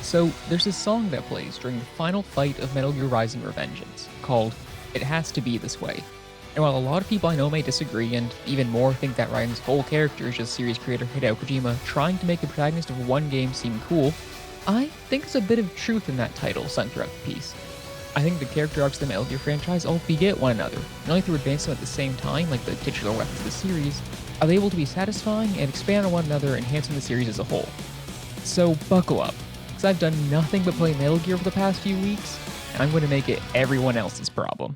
So there's this song that plays during the final fight of Metal Gear Rising: Revengeance, called It Has to Be This Way. And while a lot of people I know may disagree, and even more think that Raiden's whole character is just series creator Hideo Kojima trying to make the protagonist of one game seem cool, I think there's a bit of truth in that title sung throughout the piece. I think the character arcs of the Metal Gear franchise all beget one another, and only through advancing them at the same time, like the titular weapons of the series, are they able to be satisfying and expand on one another, enhancing the series as a whole. So buckle up, because I've done nothing but play Metal Gear for the past few weeks, and I'm going to make it everyone else's problem.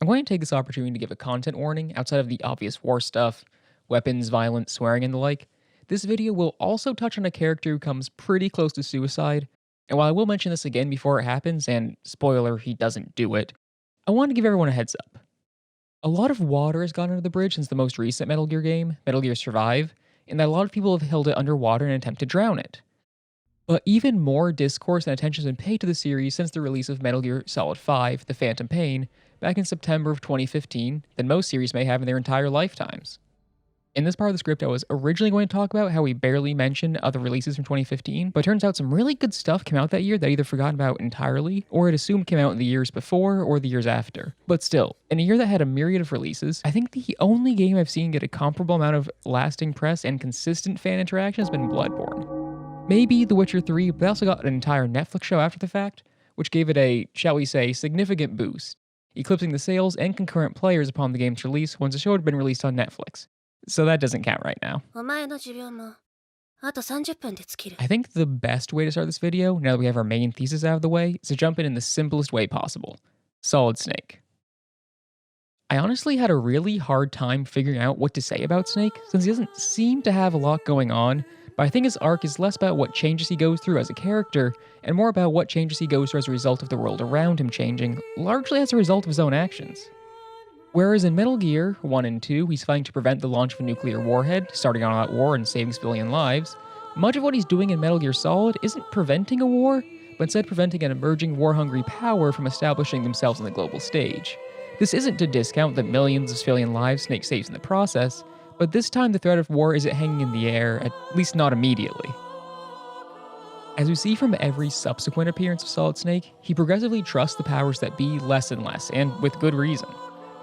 I'm going to take this opportunity to give a content warning outside of the obvious war stuff, weapons, violence, swearing, and the like. This video will also touch on a character who comes pretty close to suicide, and while I will mention this again before it happens, and spoiler, he doesn't do it, I want to give everyone a heads up. A lot of water has gone under the bridge since the most recent Metal Gear game, Metal Gear Survive, and that a lot of people have held it underwater in an attempt to drown it. But even more discourse and attention has been paid to the series since the release of Metal Gear Solid 5, The Phantom Pain, back in September of 2015 than most series may have in their entire lifetimes. In this part of the script, I was originally going to talk about how we barely mentioned other releases from 2015, but it turns out some really good stuff came out that year that I either forgotten about entirely, or had assumed came out in the years before or the years after. But still, in a year that had a myriad of releases, I think the only game I've seen get a comparable amount of lasting press and consistent fan interaction has been Bloodborne. Maybe The Witcher 3, but they also got an entire Netflix show after the fact, which gave it a, shall we say, significant boost, eclipsing the sales and concurrent players upon the game's release once the show had been released on Netflix. So that doesn't count right now. I think the best way to start this video, now that we have our main thesis out of the way, is to jump in the simplest way possible. Solid Snake. I honestly had a really hard time figuring out what to say about Snake, since he doesn't seem to have a lot going on, but I think his arc is less about what changes he goes through as a character, and more about what changes he goes through as a result of the world around him changing, largely as a result of his own actions. Whereas in Metal Gear 1 and 2, he's fighting to prevent the launch of a nuclear warhead, starting on that war and saving civilian lives, much of what he's doing in Metal Gear Solid isn't preventing a war, but instead preventing an emerging war-hungry power from establishing themselves on the global stage. This isn't to discount the millions of civilian lives Snake saves in the process, but this time the threat of war isn't hanging in the air, at least not immediately. As we see from every subsequent appearance of Solid Snake, he progressively trusts the powers that be less and less, and with good reason.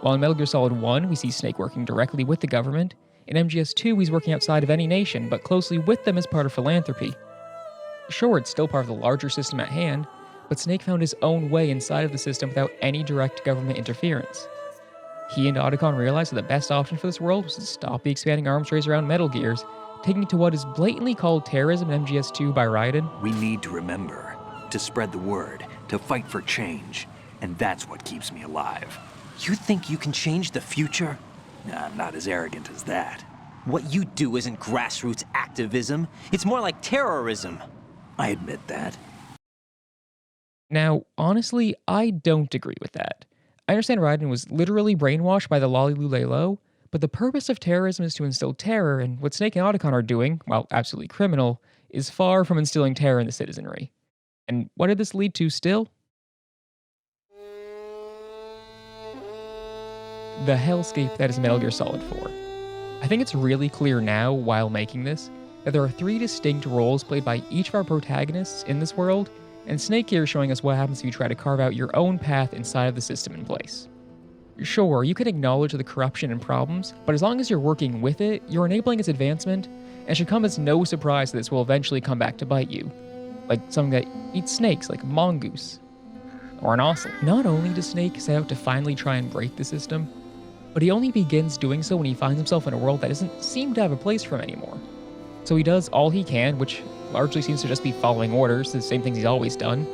While in Metal Gear Solid 1, we see Snake working directly with the government, in MGS2 he's working outside of any nation, but closely with them as part of philanthropy. Sure, it's still part of the larger system at hand, but Snake found his own way inside of the system without any direct government interference. He and Otacon realized that the best option for this world was to stop the expanding arms race around Metal Gears, taking it to what is blatantly called terrorism in MGS2 by Raiden. We need to remember, to spread the word, to fight for change, and that's what keeps me alive. You think you can change the future? I'm not as arrogant as that. What you do isn't grassroots activism. It's more like terrorism. I admit that. Now, honestly, I don't agree with that. I understand Raiden was literally brainwashed by the Lolly-Lulelo, but the purpose of terrorism is to instill terror, and what Snake and Otacon are doing, while absolutely criminal, is far from instilling terror in the citizenry. And what did this lead to still? The hellscape that is Metal Gear Solid 4. I think it's really clear now, while making this, that there are 3 distinct roles played by each of our protagonists in this world, and Snake here is showing us what happens if you try to carve out your own path inside of the system in place. Sure, you can acknowledge the corruption and problems, but as long as you're working with it, you're enabling its advancement, and it should come as no surprise that this will eventually come back to bite you. Like something that eats snakes, like a mongoose. Or an ocelot. Not only does Snake set out to finally try and break the system, but he only begins doing so when he finds himself in a world that doesn't seem to have a place for him anymore. So he does all he can, which largely seems to just be following orders, the same things he's always done.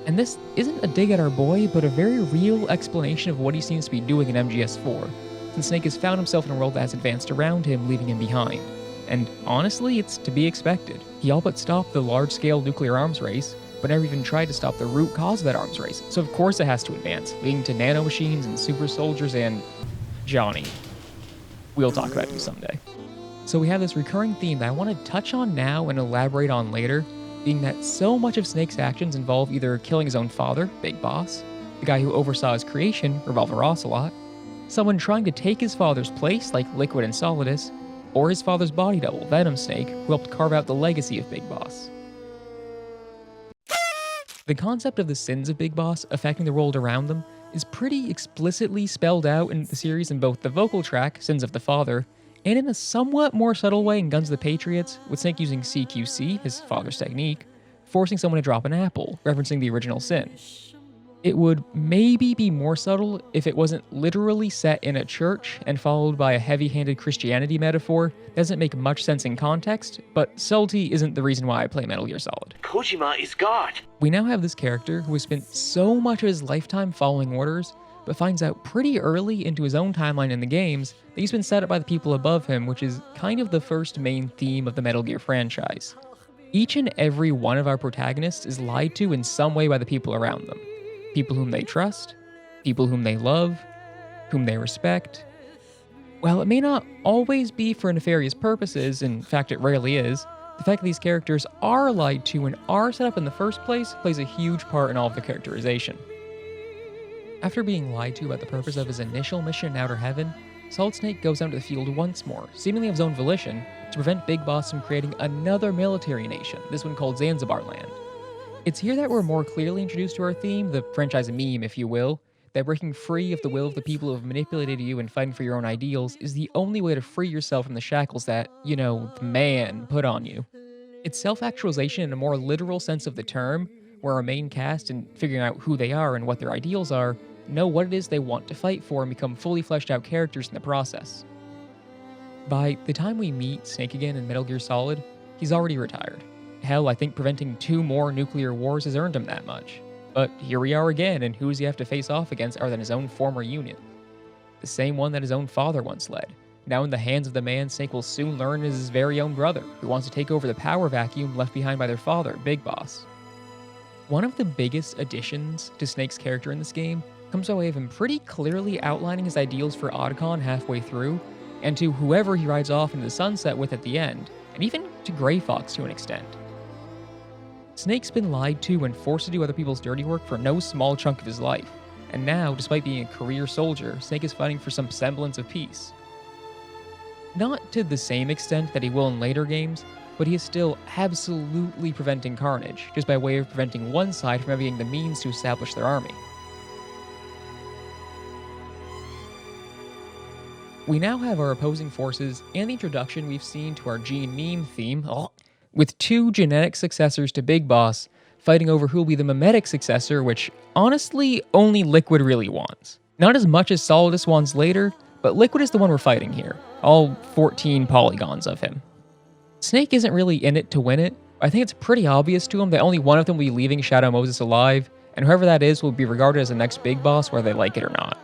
And this isn't a dig at our boy, but a very real explanation of what he seems to be doing in MGS4, since Snake has found himself in a world that has advanced around him, leaving him behind. And honestly, it's to be expected. He all but stopped the large-scale nuclear arms race, but never even tried to stop the root cause of that arms race, so of course it has to advance, leading to nanomachines and super soldiers and Johnny. We'll talk about you someday. So we have this recurring theme that I want to touch on now and elaborate on later, being that so much of Snake's actions involve either killing his own father, Big Boss, the guy who oversaw his creation, Revolver Ocelot, someone trying to take his father's place, like Liquid and Solidus, or his father's body double, Venom Snake, who helped carve out the legacy of Big Boss. The concept of the sins of Big Boss affecting the world around them is pretty explicitly spelled out in the series in both the vocal track, Sins of the Father, and in a somewhat more subtle way in Guns of the Patriots, with Snake using CQC, his father's technique, forcing someone to drop an apple, referencing the original sin. It would maybe be more subtle if it wasn't literally set in a church and followed by a heavy-handed Christianity metaphor. Doesn't make much sense in context, but subtlety isn't the reason why I play Metal Gear Solid. Kojima is God. We now have this character who has spent so much of his lifetime following orders, but finds out pretty early into his own timeline in the games that he's been set up by the people above him, which is kind of the first main theme of the Metal Gear franchise. Each and every one of our protagonists is lied to in some way by the people around them. People whom they trust, people whom they love, whom they respect. While it may not always be for nefarious purposes, in fact it rarely is, the fact that these characters are lied to and are set up in the first place plays a huge part in all of the characterization. After being lied to about the purpose of his initial mission in Outer Heaven, Solid Snake goes out to the field once more, seemingly of his own volition, to prevent Big Boss from creating another military nation, this one called Zanzibar Land. It's here that we're more clearly introduced to our theme, the franchise meme, if you will, that breaking free of the will of the people who have manipulated you and fighting for your own ideals is the only way to free yourself from the shackles that, the man put on you. It's self-actualization in a more literal sense of the term, where our main cast, in figuring out who they are and what their ideals are, know what it is they want to fight for and become fully fleshed out characters in the process. By the time we meet Snake again in Metal Gear Solid, he's already retired. Hell, I think preventing 2 more nuclear wars has earned him that much. But here we are again, and who does he have to face off against other than his own former unit? The same one that his own father once led. Now in the hands of the man Snake will soon learn is his very own brother, who wants to take over the power vacuum left behind by their father, Big Boss. One of the biggest additions to Snake's character in this game comes by way of him pretty clearly outlining his ideals for Otacon halfway through, and to whoever he rides off into the sunset with at the end, and even to Grey Fox to an extent. Snake's been lied to and forced to do other people's dirty work for no small chunk of his life, and now, despite being a career soldier, Snake is fighting for some semblance of peace. Not to the same extent that he will in later games, but he is still absolutely preventing carnage, just by way of preventing one side from having the means to establish their army. We now have our opposing forces and the introduction we've seen to our gene meme theme, with 2 genetic successors to Big Boss fighting over who will be the mimetic successor, which honestly only Liquid really wants. Not as much as Solidus wants later, but Liquid is the one we're fighting here, all 14 polygons of him. Snake isn't really in it to win it, but I think it's pretty obvious to him that only one of them will be leaving Shadow Moses alive, and whoever that is will be regarded as the next Big Boss whether they like it or not.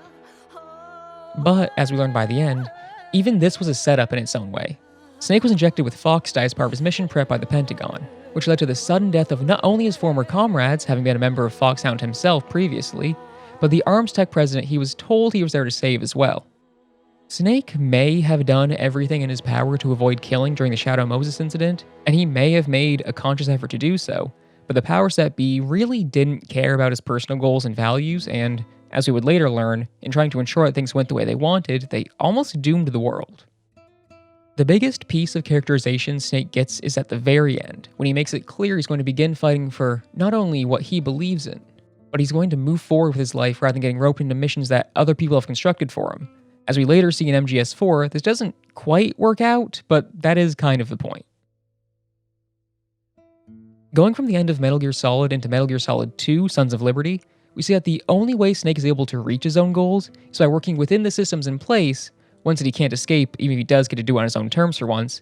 But, as we learned by the end, even this was a setup in its own way. Snake was injected with Fox dye as part of his mission prep by the Pentagon, which led to the sudden death of not only his former comrades, having been a member of Foxhound himself previously, but the arms tech president he was told he was there to save as well. Snake may have done everything in his power to avoid killing during the Shadow Moses incident, and he may have made a conscious effort to do so, but the powers that be really didn't care about his personal goals and values, and, as we would later learn, in trying to ensure that things went the way they wanted, they almost doomed the world. The biggest piece of characterization Snake gets is at the very end, when he makes it clear he's going to begin fighting for not only what he believes in, but he's going to move forward with his life rather than getting roped into missions that other people have constructed for him. As we later see in MGS4, this doesn't quite work out, but that is kind of the point. Going from the end of Metal Gear Solid into Metal Gear Solid 2, Sons of Liberty, we see that the only way Snake is able to reach his own goals is by working within the systems in place, ones that he can't escape, even if he does get to do it on his own terms for once,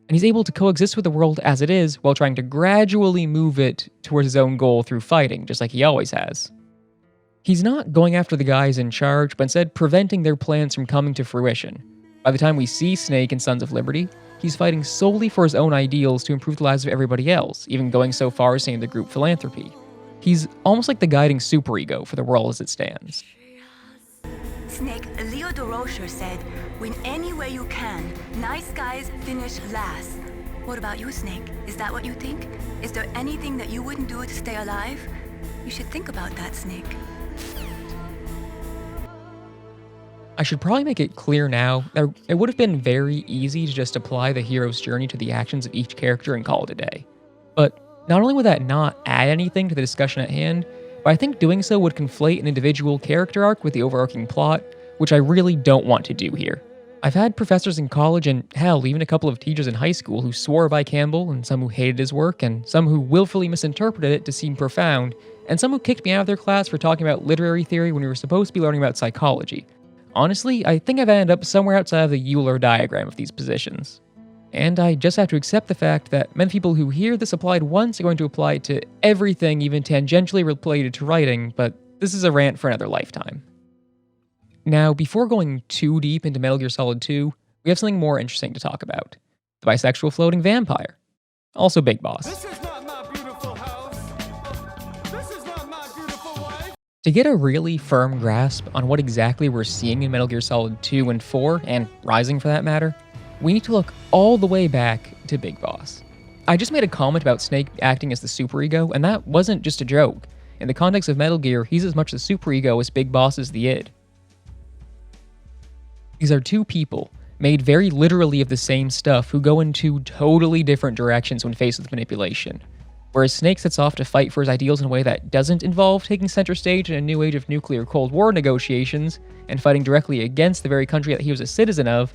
and he's able to coexist with the world as it is while trying to gradually move it towards his own goal through fighting, just like he always has. He's not going after the guys in charge, but instead preventing their plans from coming to fruition. By the time we see Snake in Sons of Liberty, he's fighting solely for his own ideals to improve the lives of everybody else, even going so far as saying the group philanthropy. He's almost like the guiding superego for the world as it stands. Snake, Leo DeRocher said, win any way you can. Nice guys finish last. What about you, Snake? Is that what you think? Is there anything that you wouldn't do to stay alive? You should think about that, Snake. I should probably make it clear now that it would have been very easy to just apply the hero's journey to the actions of each character and call it a day. But Not only would that not add anything to the discussion at hand, but I think doing so would conflate an individual character arc with the overarching plot, which I really don't want to do here. I've had professors in college and hell, even a couple of teachers in high school who swore by Campbell, and some who hated his work, and some who willfully misinterpreted it to seem profound, and some who kicked me out of their class for talking about literary theory when we were supposed to be learning about psychology. Honestly, I think I've ended up somewhere outside of the Euler diagram of these positions. And I just have to accept the fact that many people who hear this applied once are going to apply it to everything even tangentially related to writing, but this is a rant for another lifetime. Now, before going too deep into Metal Gear Solid 2, we have something more interesting to talk about. The bisexual floating vampire. Also Big Boss. This is not my beautiful house. This is not my beautiful wife. To get a really firm grasp on what exactly we're seeing in Metal Gear Solid 2 and 4, and Rising for that matter, we need to look all the way back to Big Boss. I just made a comment about Snake acting as the superego, and that wasn't just a joke. In the context of Metal Gear, he's as much the superego as Big Boss is the id. These are two people, made very literally of the same stuff, who go in two totally different directions when faced with manipulation. Whereas Snake sets off to fight for his ideals in a way that doesn't involve taking center stage in a new age of nuclear Cold War negotiations and fighting directly against the very country that he was a citizen of,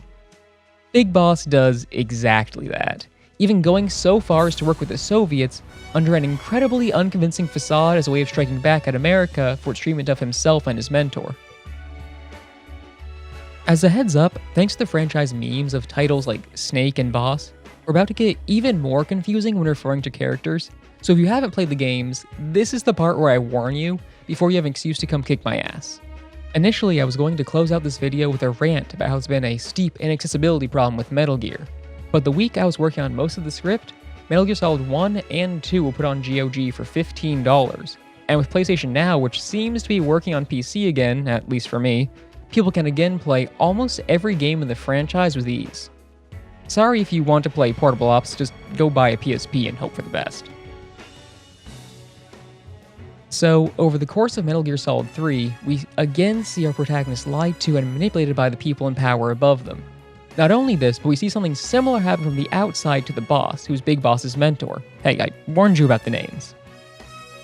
Big Boss does exactly that, even going so far as to work with the Soviets under an incredibly unconvincing facade as a way of striking back at America for its treatment of himself and his mentor. As a heads up, thanks to the franchise memes of titles like Snake and Boss, we're about to get even more confusing when referring to characters, so if you haven't played the games, this is the part where I warn you before you have an excuse to come kick my ass. Initially, I was going to close out this video with a rant about how it's been a steep inaccessibility problem with Metal Gear, but the week I was working on most of the script, Metal Gear Solid 1 and 2 were put on GOG for $15, and with PlayStation Now, which seems to be working on PC again, at least for me, people can again play almost every game in the franchise with ease. Sorry if you want to play Portable Ops, just go buy a PSP and hope for the best. So, over the course of Metal Gear Solid 3, we again see our protagonists lied to and manipulated by the people in power above them. Not only this, but we see something similar happen from the outside to the boss, who's Big Boss's mentor. Hey, I warned you about the names.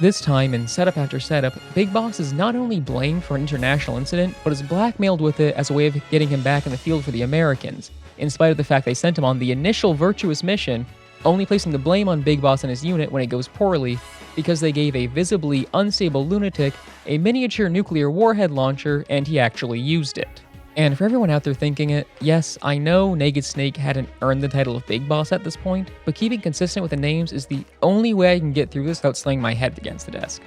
This time, in setup after setup, Big Boss is not only blamed for an international incident, but is blackmailed with it as a way of getting him back in the field for the Americans, in spite of the fact they sent him on the initial virtuous mission, only placing the blame on Big Boss and his unit when it goes poorly, because they gave a visibly unstable lunatic a miniature nuclear warhead launcher and he actually used it. And for everyone out there thinking it, yes, I know Naked Snake hadn't earned the title of Big Boss at this point, but keeping consistent with the names is the only way I can get through this without slamming my head against the desk.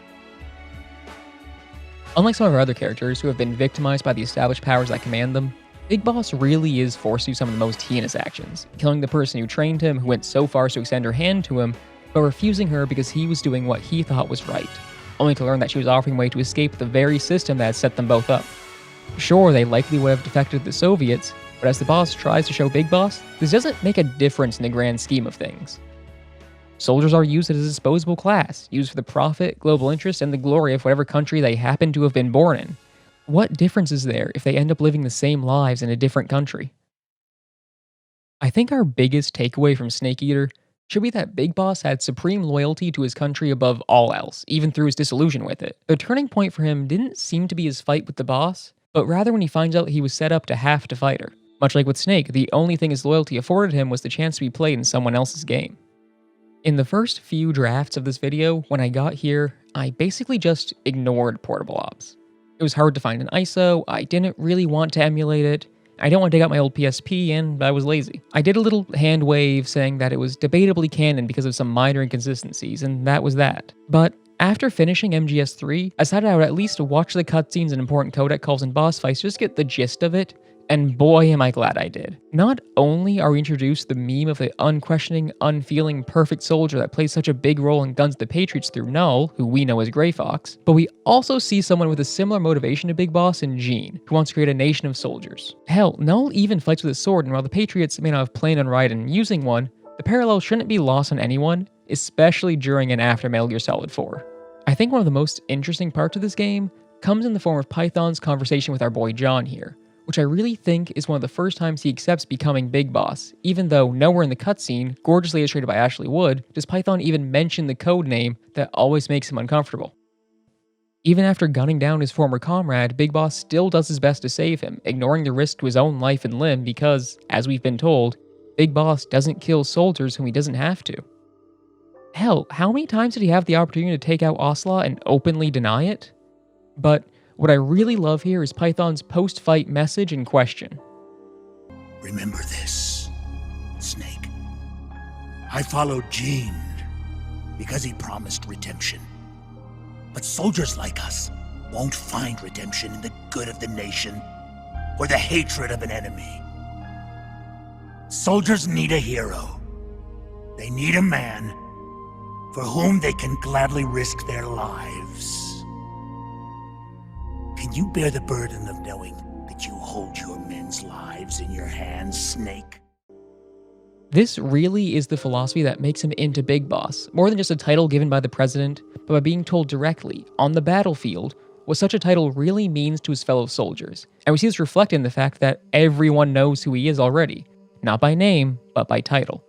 Unlike some of our other characters who have been victimized by the established powers that command them, Big Boss really is forced to do some of the most heinous actions, killing the person who trained him, who went so far as to extend her hand to him, but refusing her because he was doing what he thought was right, only to learn that she was offering a way to escape the very system that had set them both up. Sure, they likely would have defected to the Soviets, but as the boss tries to show Big Boss, this doesn't make a difference in the grand scheme of things. Soldiers are used as a disposable class, used for the profit, global interest, and the glory of whatever country they happen to have been born in. What difference is there if they end up living the same lives in a different country? I think our biggest takeaway from Snake Eater should be that Big Boss had supreme loyalty to his country above all else, even through his disillusion with it. The turning point for him didn't seem to be his fight with the boss, but rather when he finds out he was set up to have to fight her. Much like with Snake, the only thing his loyalty afforded him was the chance to be played in someone else's game. In the first few drafts of this video, when I got here, I basically just ignored Portable Ops. It was hard to find an ISO, I didn't really want to emulate it, I didn't want to dig out my old PSP, and I was lazy. I did a little hand wave saying that it was debatably canon because of some minor inconsistencies, and that was that. But after finishing MGS3, I decided I would at least watch the cutscenes and important codec calls and boss fights just to get the gist of it, and boy am I glad I did. Not only are we introduced the meme of the unquestioning, unfeeling, perfect soldier that plays such a big role in Guns of the Patriots through Null, who we know as Grey Fox, but we also see someone with a similar motivation to Big Boss in Gene, who wants to create a nation of soldiers. Hell, Null even fights with a sword, and while the Patriots may not have planned on Raiden using one, the parallel shouldn't be lost on anyone, especially during and after Metal Gear Solid 4. I think one of the most interesting parts of this game comes in the form of Python's conversation with our boy John here, which I really think is one of the first times he accepts becoming Big Boss, even though nowhere in the cutscene, gorgeously illustrated by Ashley Wood, does Python even mention the code name that always makes him uncomfortable. Even after gunning down his former comrade, Big Boss still does his best to save him, ignoring the risk to his own life and limb because, as we've been told, Big Boss doesn't kill soldiers whom he doesn't have to. Hell, how many times did he have the opportunity to take out Ocelot and openly deny it? But what I really love here is Python's post-fight message and question. Remember this, Snake. I followed Jean because he promised redemption. But soldiers like us won't find redemption in the good of the nation or the hatred of an enemy. Soldiers need a hero. They need a man for whom they can gladly risk their lives. Can you bear the burden of knowing that you hold your men's lives in your hands, Snake? This really is the philosophy that makes him into Big Boss, more than just a title given by the president, but by being told directly, on the battlefield, what such a title really means to his fellow soldiers. And we see this reflected in the fact that everyone knows who he is already, not by name, but by title.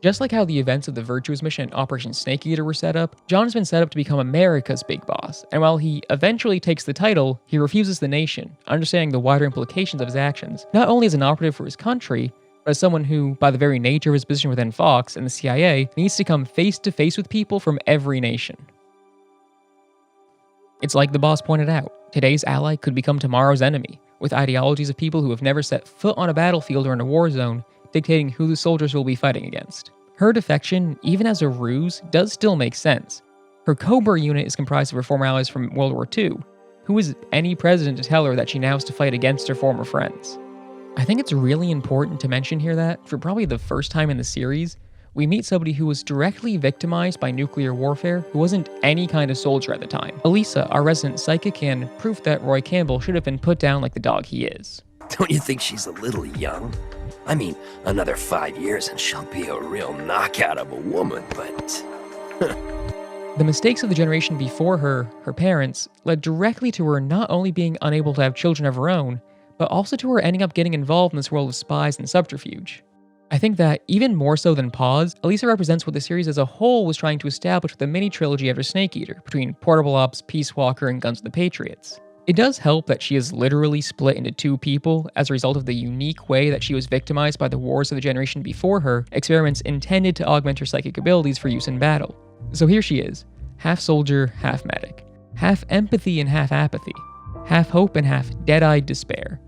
Just like how the events of the Virtuous Mission and Operation Snake Eater were set up, John has been set up to become America's Big Boss, and while he eventually takes the title, he refuses the nation, understanding the wider implications of his actions, not only as an operative for his country, but as someone who, by the very nature of his position within Fox and the CIA, needs to come face to face with people from every nation. It's like the boss pointed out, today's ally could become tomorrow's enemy, with ideologies of people who have never set foot on a battlefield or in a war zone, dictating who the soldiers will be fighting against. Her defection, even as a ruse, does still make sense. Her Kobori unit is comprised of her former allies from World War II. Who is any president to tell her that she now has to fight against her former friends? I think it's really important to mention here that, for probably the first time in the series, we meet somebody who was directly victimized by nuclear warfare who wasn't any kind of soldier at the time. Elisa, our resident psychic, and proof that Roy Campbell should have been put down like the dog he is. Don't you think she's a little young? I mean, another 5 years and she'll be a real knockout of a woman, but... The mistakes of the generation before her parents, led directly to her not only being unable to have children of her own, but also to her ending up getting involved in this world of spies and subterfuge. I think that, even more so than Pause, Elisa represents what the series as a whole was trying to establish with the mini-trilogy after Snake Eater, between Portable Ops, Peace Walker, and Guns of the Patriots. It does help that she is literally split into two people as a result of the unique way that she was victimized by the wars of the generation before her, experiments intended to augment her psychic abilities for use in battle. So here she is, half soldier, half medic, half empathy and half apathy, half hope and half dead-eyed despair.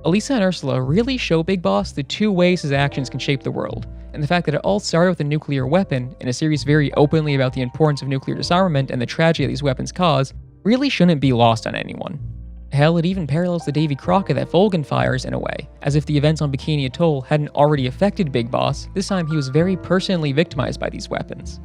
Elisa and Ursula really show Big Boss the two ways his actions can shape the world, and the fact that it all started with a nuclear weapon, in a series very openly about the importance of nuclear disarmament and the tragedy that these weapons cause, really shouldn't be lost on anyone. Hell, it even parallels the Davy Crockett that Volgan fires in a way, as if the events on Bikini Atoll hadn't already affected Big Boss, this time he was very personally victimized by these weapons.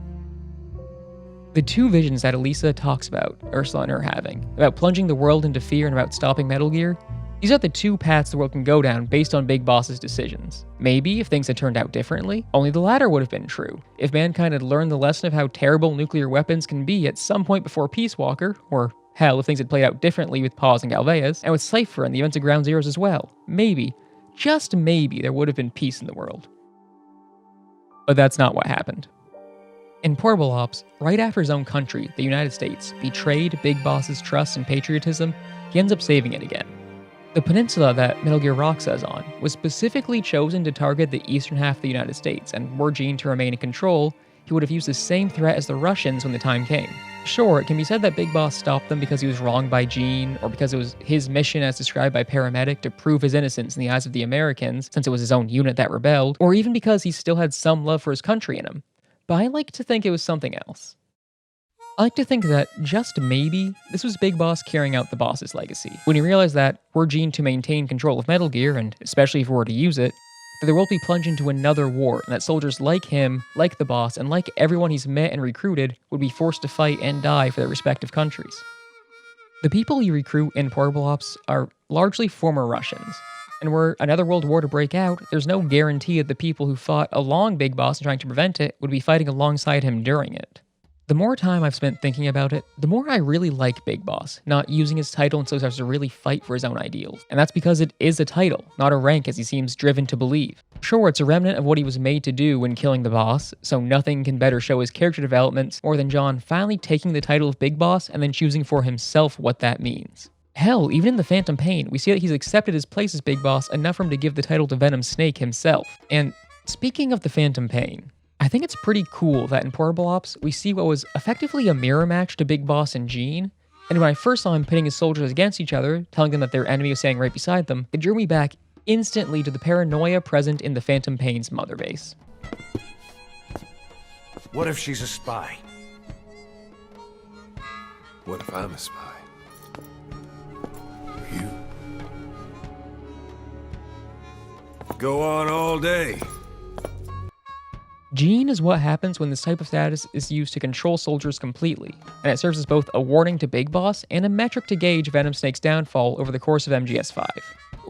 The two visions that Elisa talks about, Ursula and her having, about plunging the world into fear and about stopping Metal Gear, these are the two paths the world can go down based on Big Boss's decisions. Maybe, if things had turned out differently, only the latter would have been true. If mankind had learned the lesson of how terrible nuclear weapons can be at some point before Peace Walker, or hell, if things had played out differently with Paz and Galvez, and with Cypher and the events of Ground Zeroes as well, maybe, just maybe, there would have been peace in the world. But that's not what happened. In Portable Ops, right after his own country, the United States, betrayed Big Boss's trust and patriotism, he ends up saving it again. The peninsula that Metal Gear Roxas is on was specifically chosen to target the eastern half of the United States, and were Gene to remain in control, he would have used the same threat as the Russians when the time came. Sure, it can be said that Big Boss stopped them because he was wronged by Gene, or because it was his mission as described by Paramedic to prove his innocence in the eyes of the Americans, since it was his own unit that rebelled, or even because he still had some love for his country in him. But I like to think it was something else. I like to think that, just maybe, this was Big Boss carrying out the boss's legacy, when he realized that, were Gene to maintain control of Metal Gear, and especially if we were to use it, that the world would be plunged into another war, and that soldiers like him, like the boss, and like everyone he's met and recruited, would be forced to fight and die for their respective countries. The people you recruit in Portable Ops are largely former Russians, and were another world war to break out, there's no guarantee that the people who fought along Big Boss and trying to prevent it would be fighting alongside him during it. The more time I've spent thinking about it, the more I really like Big Boss, not using his title until he starts to really fight for his own ideals. And that's because it is a title, not a rank as he seems driven to believe. Sure, it's a remnant of what he was made to do when killing the boss, so nothing can better show his character developments more than John finally taking the title of Big Boss and then choosing for himself what that means. Hell, even in the Phantom Pain, we see that he's accepted his place as Big Boss enough for him to give the title to Venom Snake himself. And speaking of the Phantom Pain, I think it's pretty cool that in Portable Ops, we see what was effectively a mirror match to Big Boss and Jean. And when I first saw him pitting his soldiers against each other, telling them that their enemy was standing right beside them, it drew me back instantly to the paranoia present in the Phantom Pain's mother base. What if she's a spy? What if I'm a spy? You. Go on all day. Jean is what happens when this type of status is used to control soldiers completely, and it serves as both a warning to Big Boss and a metric to gauge Venom Snake's downfall over the course of MGS5.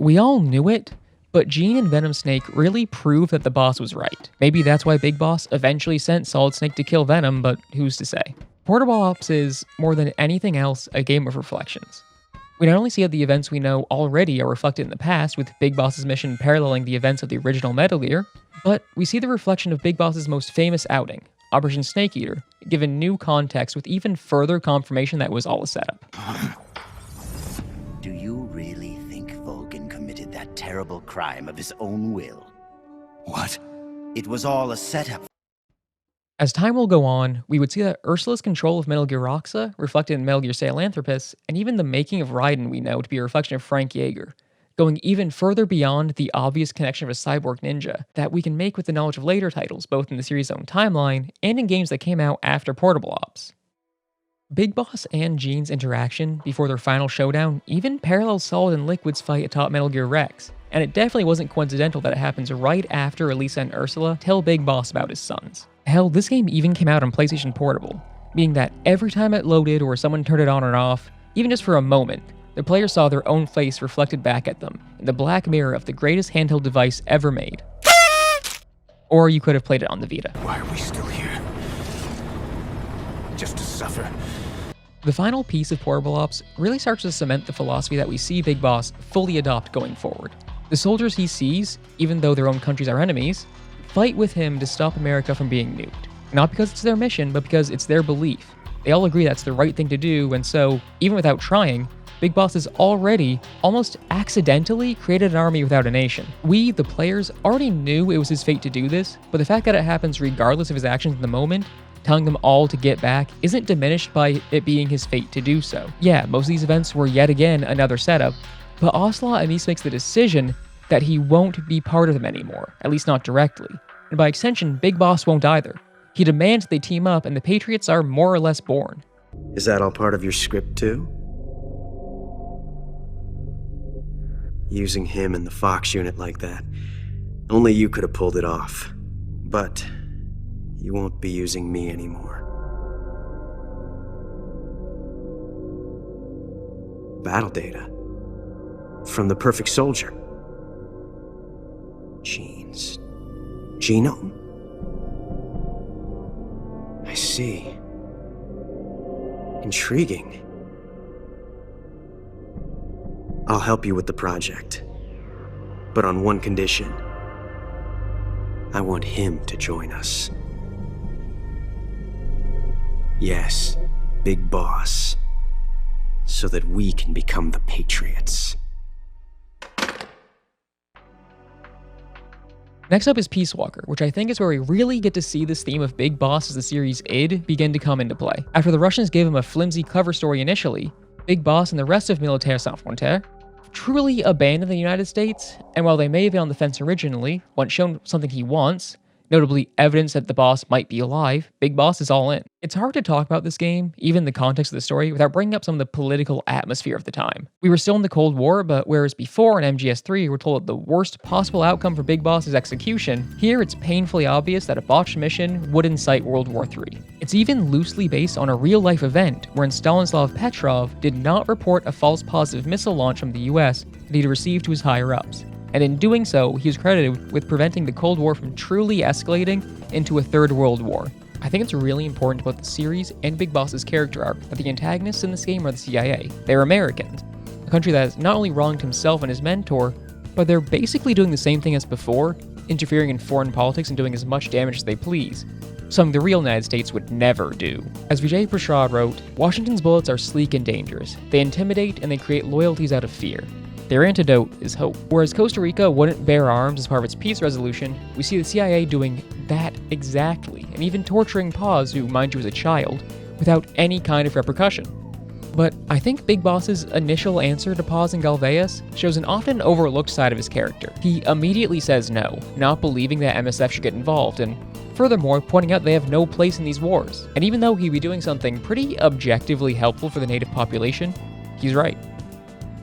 We all knew it, but Jean and Venom Snake really prove that the boss was right. Maybe that's why Big Boss eventually sent Solid Snake to kill Venom, but who's to say? Portable Ops is, more than anything else, a game of reflections. We not only see how the events we know already are reflected in the past, with Big Boss's mission paralleling the events of the original Metal Gear, but we see the reflection of Big Boss's most famous outing, Operation Snake Eater, given new context with even further confirmation that it was all a setup. Do you really think Vulcan committed that terrible crime of his own will? What? It was all a setup. As time will go on, we would see that Ursula's control of Metal Gear Roxa, reflected in Metal Gear Sahelanthropus, and even the making of Raiden we know to be a reflection of Frank Jaeger, going even further beyond the obvious connection of a cyborg ninja that we can make with the knowledge of later titles, both in the series' own timeline and in games that came out after Portable Ops. Big Boss and Jean's interaction before their final showdown even parallels Solid and Liquid's fight atop Metal Gear Rex, and it definitely wasn't coincidental that it happens right after Elisa and Ursula tell Big Boss about his sons. Hell, this game even came out on PlayStation Portable, meaning that every time it loaded or someone turned it on or off, even just for a moment, the player saw their own face reflected back at them in the black mirror of the greatest handheld device ever made. Or you could have played it on the Vita. Why are we still here? Just to suffer? The final piece of Portable Ops really starts to cement the philosophy that we see Big Boss fully adopt going forward. The soldiers he sees, even though their own countries are enemies, fight with him to stop America from being nuked. Not because it's their mission, but because it's their belief. They all agree that's the right thing to do, and so, even without trying, Big Boss has already, almost accidentally, created an army without a nation. We, the players, already knew it was his fate to do this, but the fact that it happens regardless of his actions in the moment, telling them all to get back, isn't diminished by it being his fate to do so. Yeah, most of these events were yet again another setup, but Ocelot at least makes the decision that he won't be part of them anymore, at least not directly. And by extension, Big Boss won't either. He demands they team up and the Patriots are more or less born. Is that all part of your script too? Using him and the Fox unit like that. Only you could have pulled it off. But you won't be using me anymore. Battle data. From the Perfect Soldier. Genes. Genome? I see. Intriguing. I'll help you with the project. But on one condition. I want him to join us. Yes, Big Boss. So that we can become the Patriots. Next up is Peace Walker, which I think is where we really get to see this theme of Big Boss as the series id begin to come into play. After the Russians gave him a flimsy cover story initially, Big Boss and the rest of Militaire Sans Frontières truly abandoned the United States, and while they may have been on the fence originally, once shown something he wants, notably evidence that the boss might be alive, Big Boss is all in. It's hard to talk about this game, even the context of the story, without bringing up some of the political atmosphere of the time. We were still in the Cold War, but whereas before in MGS3 we're told that the worst possible outcome for Big Boss is execution, here it's painfully obvious that a botched mission would incite World War III. It's even loosely based on a real-life event, wherein Stanislav Petrov did not report a false positive missile launch from the US that he'd received to his higher-ups. And in doing so, he was credited with preventing the Cold War from truly escalating into a Third World War. I think it's really important about the series and Big Boss's character arc that the antagonists in this game are the CIA. They're Americans, a country that has not only wronged himself and his mentor, but they're basically doing the same thing as before, interfering in foreign politics and doing as much damage as they please. Something the real United States would never do. As Vijay Prashad wrote, Washington's bullets are sleek and dangerous. They intimidate and they create loyalties out of fear. Their antidote is hope. Whereas Costa Rica wouldn't bear arms as part of its peace resolution, we see the CIA doing that exactly, and even torturing Paz, who, mind you, is a child, without any kind of repercussion. But I think Big Boss's initial answer to Paz and Galveas shows an often overlooked side of his character. He immediately says no, not believing that MSF should get involved, and furthermore pointing out they have no place in these wars. And even though he'd be doing something pretty objectively helpful for the native population, he's right.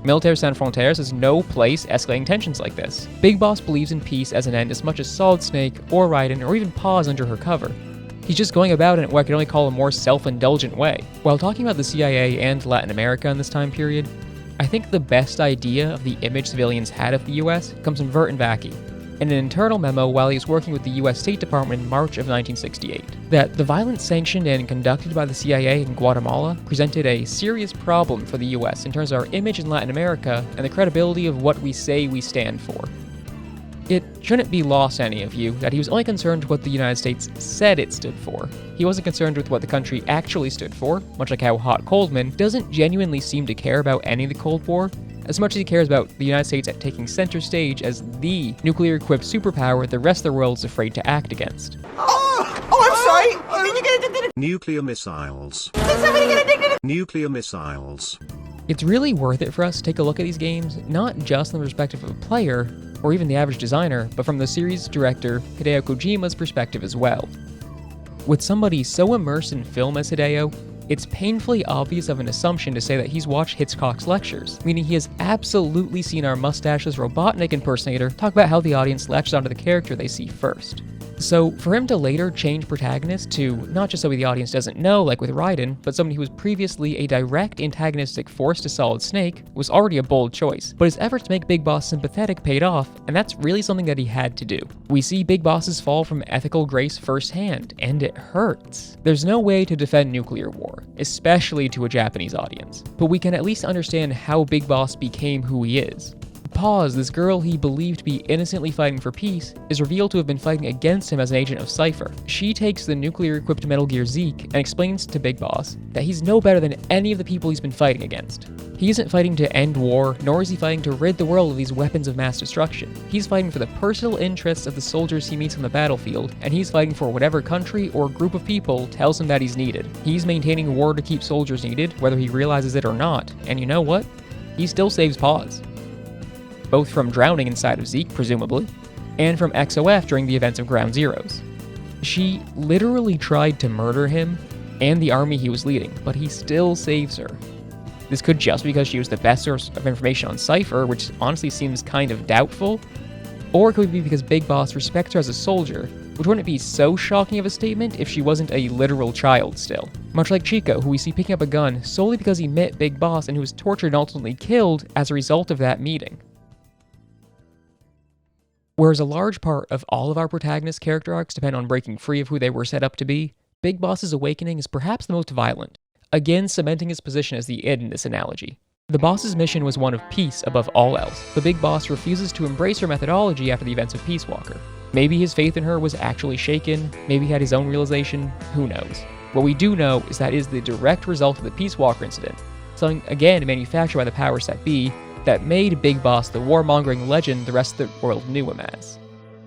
Militaire Sans Frontières has no place escalating tensions like this. Big Boss believes in peace as an end as much as Solid Snake, or Raiden, or even Paz under her cover. He's just going about it in what I could only call a more self-indulgent way. While talking about the CIA and Latin America in this time period, I think the best idea of the image civilians had of the US comes from Vert and Vaki, in an internal memo while he was working with the US State Department in March of 1968, that the violence sanctioned and conducted by the CIA in Guatemala presented a serious problem for the US in terms of our image in Latin America and the credibility of what we say we stand for. It shouldn't be lost to any of you that he was only concerned with what the United States said it stood for. He wasn't concerned with what the country actually stood for, much like how Hot Coldman doesn't genuinely seem to care about any of the Cold War, as much as he cares about the United States taking center stage as the nuclear-equipped superpower the rest of the world is afraid to act against. I'm sorry! Did you get addicted to nuclear missiles? Did somebody get addicted to nuclear missiles? It's really worth it for us to take a look at these games, not just from the perspective of a player, or even the average designer, but from the series director Hideo Kojima's perspective as well. With somebody so immersed in film as Hideo, it's painfully obvious of an assumption to say that he's watched Hitchcock's lectures, meaning he has absolutely seen our mustacheless Robotnik impersonator talk about how the audience latches onto the character they see first. So for him to later change protagonist to not just somebody the audience doesn't know, like with Raiden, but somebody who was previously a direct antagonistic force to Solid Snake was already a bold choice, but his efforts to make Big Boss sympathetic paid off, and that's really something that he had to do. We see Big Boss's fall from ethical grace firsthand, and it hurts. There's no way to defend nuclear war, especially to a Japanese audience, but we can at least understand how Big Boss became who he is. Paz, this girl he believed to be innocently fighting for peace, is revealed to have been fighting against him as an agent of Cypher. She takes the nuclear-equipped Metal Gear Zeke and explains to Big Boss that he's no better than any of the people he's been fighting against. He isn't fighting to end war, nor is he fighting to rid the world of these weapons of mass destruction. He's fighting for the personal interests of the soldiers he meets on the battlefield, and he's fighting for whatever country or group of people tells him that he's needed. He's maintaining war to keep soldiers needed, whether he realizes it or not, and you know what? He still saves Paz. Both from drowning inside of Zeke, presumably, and from XOF during the events of Ground Zeroes. She literally tried to murder him and the army he was leading, but he still saves her. This could just be because she was the best source of information on Cypher, which honestly seems kind of doubtful, or it could be because Big Boss respects her as a soldier, which wouldn't be so shocking of a statement if she wasn't a literal child still. Much like Chico, who we see picking up a gun solely because he met Big Boss and who was tortured and ultimately killed as a result of that meeting. Whereas a large part of all of our protagonists' character arcs depend on breaking free of who they were set up to be, Big Boss's awakening is perhaps the most violent, again cementing his position as the id in this analogy. The boss's mission was one of peace above all else, but Big Boss refuses to embrace her methodology after the events of Peace Walker. Maybe his faith in her was actually shaken, maybe he had his own realization, who knows. What we do know is that it is the direct result of the Peace Walker incident, something again manufactured by the powers that be, that made Big Boss the warmongering legend the rest of the world knew him as.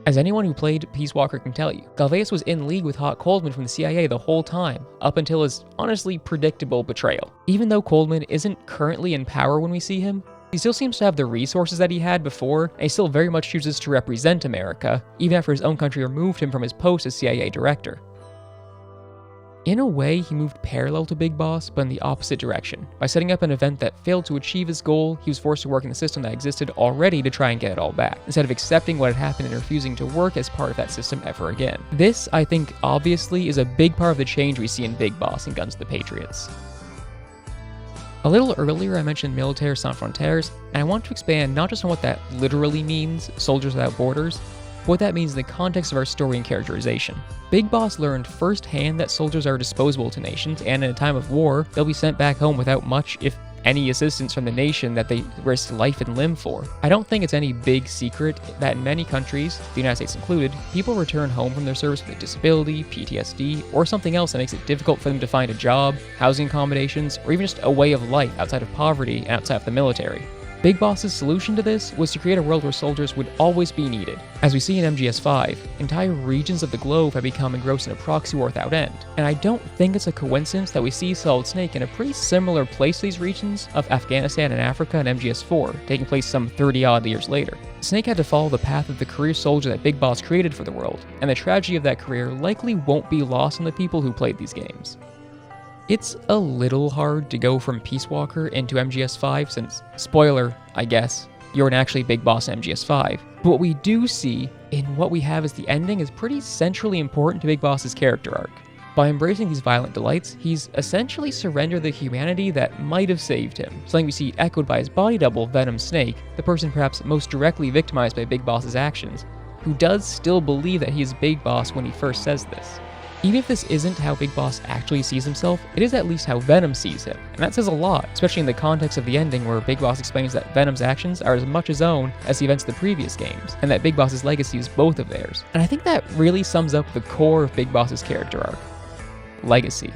As anyone who played Peace Walker can tell you, Galveas was in league with Hot Coldman from the CIA the whole time, up until his honestly predictable betrayal. Even though Coldman isn't currently in power when we see him, he still seems to have the resources that he had before, and he still very much chooses to represent America, even after his own country removed him from his post as CIA director. In a way, he moved parallel to Big Boss, but in the opposite direction. By setting up an event that failed to achieve his goal, he was forced to work in the system that existed already to try and get it all back, instead of accepting what had happened and refusing to work as part of that system ever again. This, I think, obviously is a big part of the change we see in Big Boss and Guns of the Patriots. A little earlier I mentioned Militaire Sans Frontières, and I want to expand not just on what that literally means, soldiers without borders, what that means in the context of our story and characterization. Big Boss learned firsthand that soldiers are disposable to nations, and in a time of war, they'll be sent back home without much, if any, assistance from the nation that they risk life and limb for. I don't think it's any big secret that in many countries, the United States included, people return home from their service with a disability, PTSD, or something else that makes it difficult for them to find a job, housing accommodations, or even just a way of life outside of poverty and outside of the military. Big Boss's solution to this was to create a world where soldiers would always be needed. As we see in MGS5, entire regions of the globe have become engrossed in a proxy war without end, and I don't think it's a coincidence that we see Solid Snake in a pretty similar place to these regions of Afghanistan and Africa in MGS4, taking place some 30-odd years later. Snake had to follow the path of the career soldier that Big Boss created for the world, and the tragedy of that career likely won't be lost on the people who played these games. It's a little hard to go from Peace Walker into MGS5 since, spoiler, I guess, you're actually Big Boss in MGS5. But what we do see in what we have as the ending is pretty centrally important to Big Boss's character arc. By embracing these violent delights, he's essentially surrendered the humanity that might have saved him, something we see echoed by his body double, Venom Snake, the person perhaps most directly victimized by Big Boss's actions, who does still believe that he is Big Boss when he first says this. Even if this isn't how Big Boss actually sees himself, it is at least how Venom sees him, and that says a lot, especially in the context of the ending where Big Boss explains that Venom's actions are as much his own as the events of the previous games, and that Big Boss's legacy is both of theirs. And I think that really sums up the core of Big Boss's character arc. Legacy.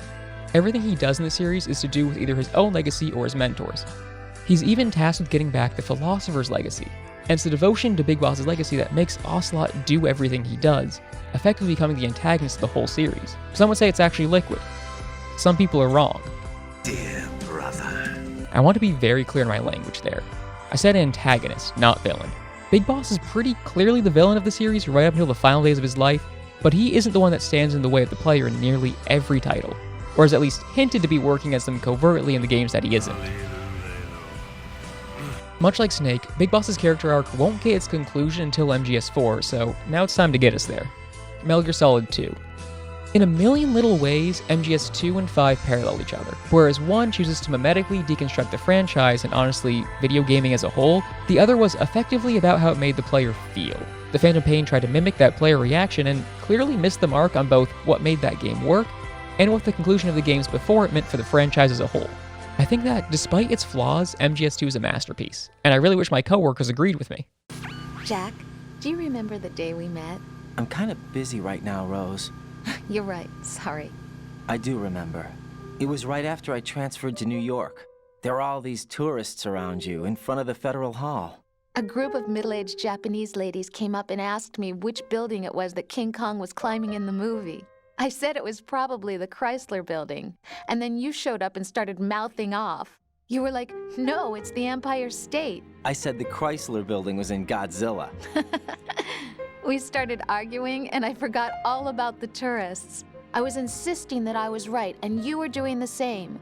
Everything he does in the series is to do with either his own legacy or his mentor's. He's even tasked with getting back the Philosopher's legacy, and it's the devotion to Big Boss's legacy that makes Ocelot do everything he does, effectively becoming the antagonist of the whole series. Some would say it's actually Liquid. Some people are wrong. Dear brother. I want to be very clear in my language there. I said antagonist, not villain. Big Boss is pretty clearly the villain of the series right up until the final days of his life, but he isn't the one that stands in the way of the player in nearly every title, or is at least hinted to be working as them covertly in the games that he isn't. Much like Snake, Big Boss's character arc won't get its conclusion until MGS4, so now it's time to get us there. Metal Gear Solid 2. In a million little ways, MGS2 and 5 parallel each other. Whereas one chooses to mimetically deconstruct the franchise and honestly, video gaming as a whole, the other was effectively about how it made the player feel. The Phantom Pain tried to mimic that player reaction and clearly missed the mark on both what made that game work and what the conclusion of the games before it meant for the franchise as a whole. I think that, despite its flaws, MGS2 is a masterpiece, and I really wish my coworkers agreed with me. Jack, do you remember the day we met? I'm kind of busy right now, Rose. You're right, sorry. I do remember. It was right after I transferred to New York. There were all these tourists around you in front of the Federal Hall. A group of middle-aged Japanese ladies came up and asked me which building it was that King Kong was climbing in the movie. I said it was probably the Chrysler Building, and then you showed up and started mouthing off. You were like, no, it's the Empire State. I said the Chrysler Building was in Godzilla. We started arguing, and I forgot all about the tourists. I was insisting that I was right, and you were doing the same.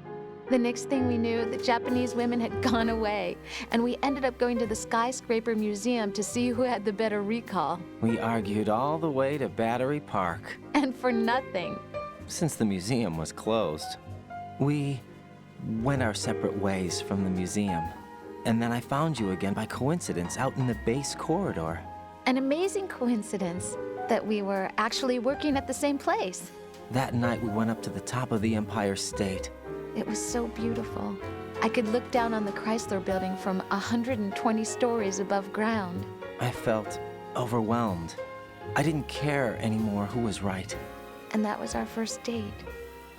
The next thing we knew, the Japanese women had gone away, and we ended up going to the Skyscraper Museum to see who had the better recall. We argued all the way to Battery Park. And for nothing. Since the museum was closed, we went our separate ways from the museum. And then I found you again by coincidence out in the base corridor. An amazing coincidence that we were actually working at the same place. That night we went up to the top of the Empire State. It was so beautiful. I could look down on the Chrysler Building from 120 stories above ground. I felt overwhelmed. I didn't care anymore who was right. And that was our first date.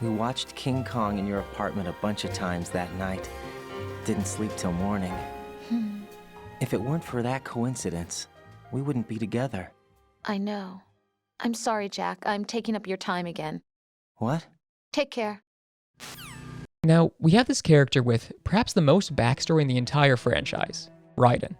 We watched King Kong in your apartment a bunch of times that night. Didn't sleep till morning. If it weren't for that coincidence, we wouldn't be together. I know. I'm sorry, Jack. I'm taking up your time again. What? Take care. Now, we have this character with perhaps the most backstory in the entire franchise, Raiden.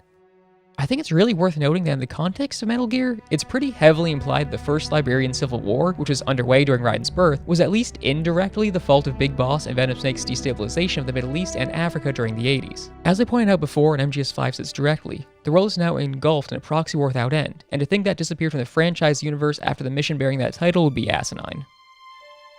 I think it's really worth noting that in the context of Metal Gear, it's pretty heavily implied the First Liberian Civil War, which was underway during Raiden's birth, was at least indirectly the fault of Big Boss and Venom Snake's destabilization of the Middle East and Africa during the 80s. As I pointed out before, and MGS5 says directly, the world is now engulfed in a proxy war without end, and to think that disappeared from the franchise universe after the mission bearing that title would be asinine.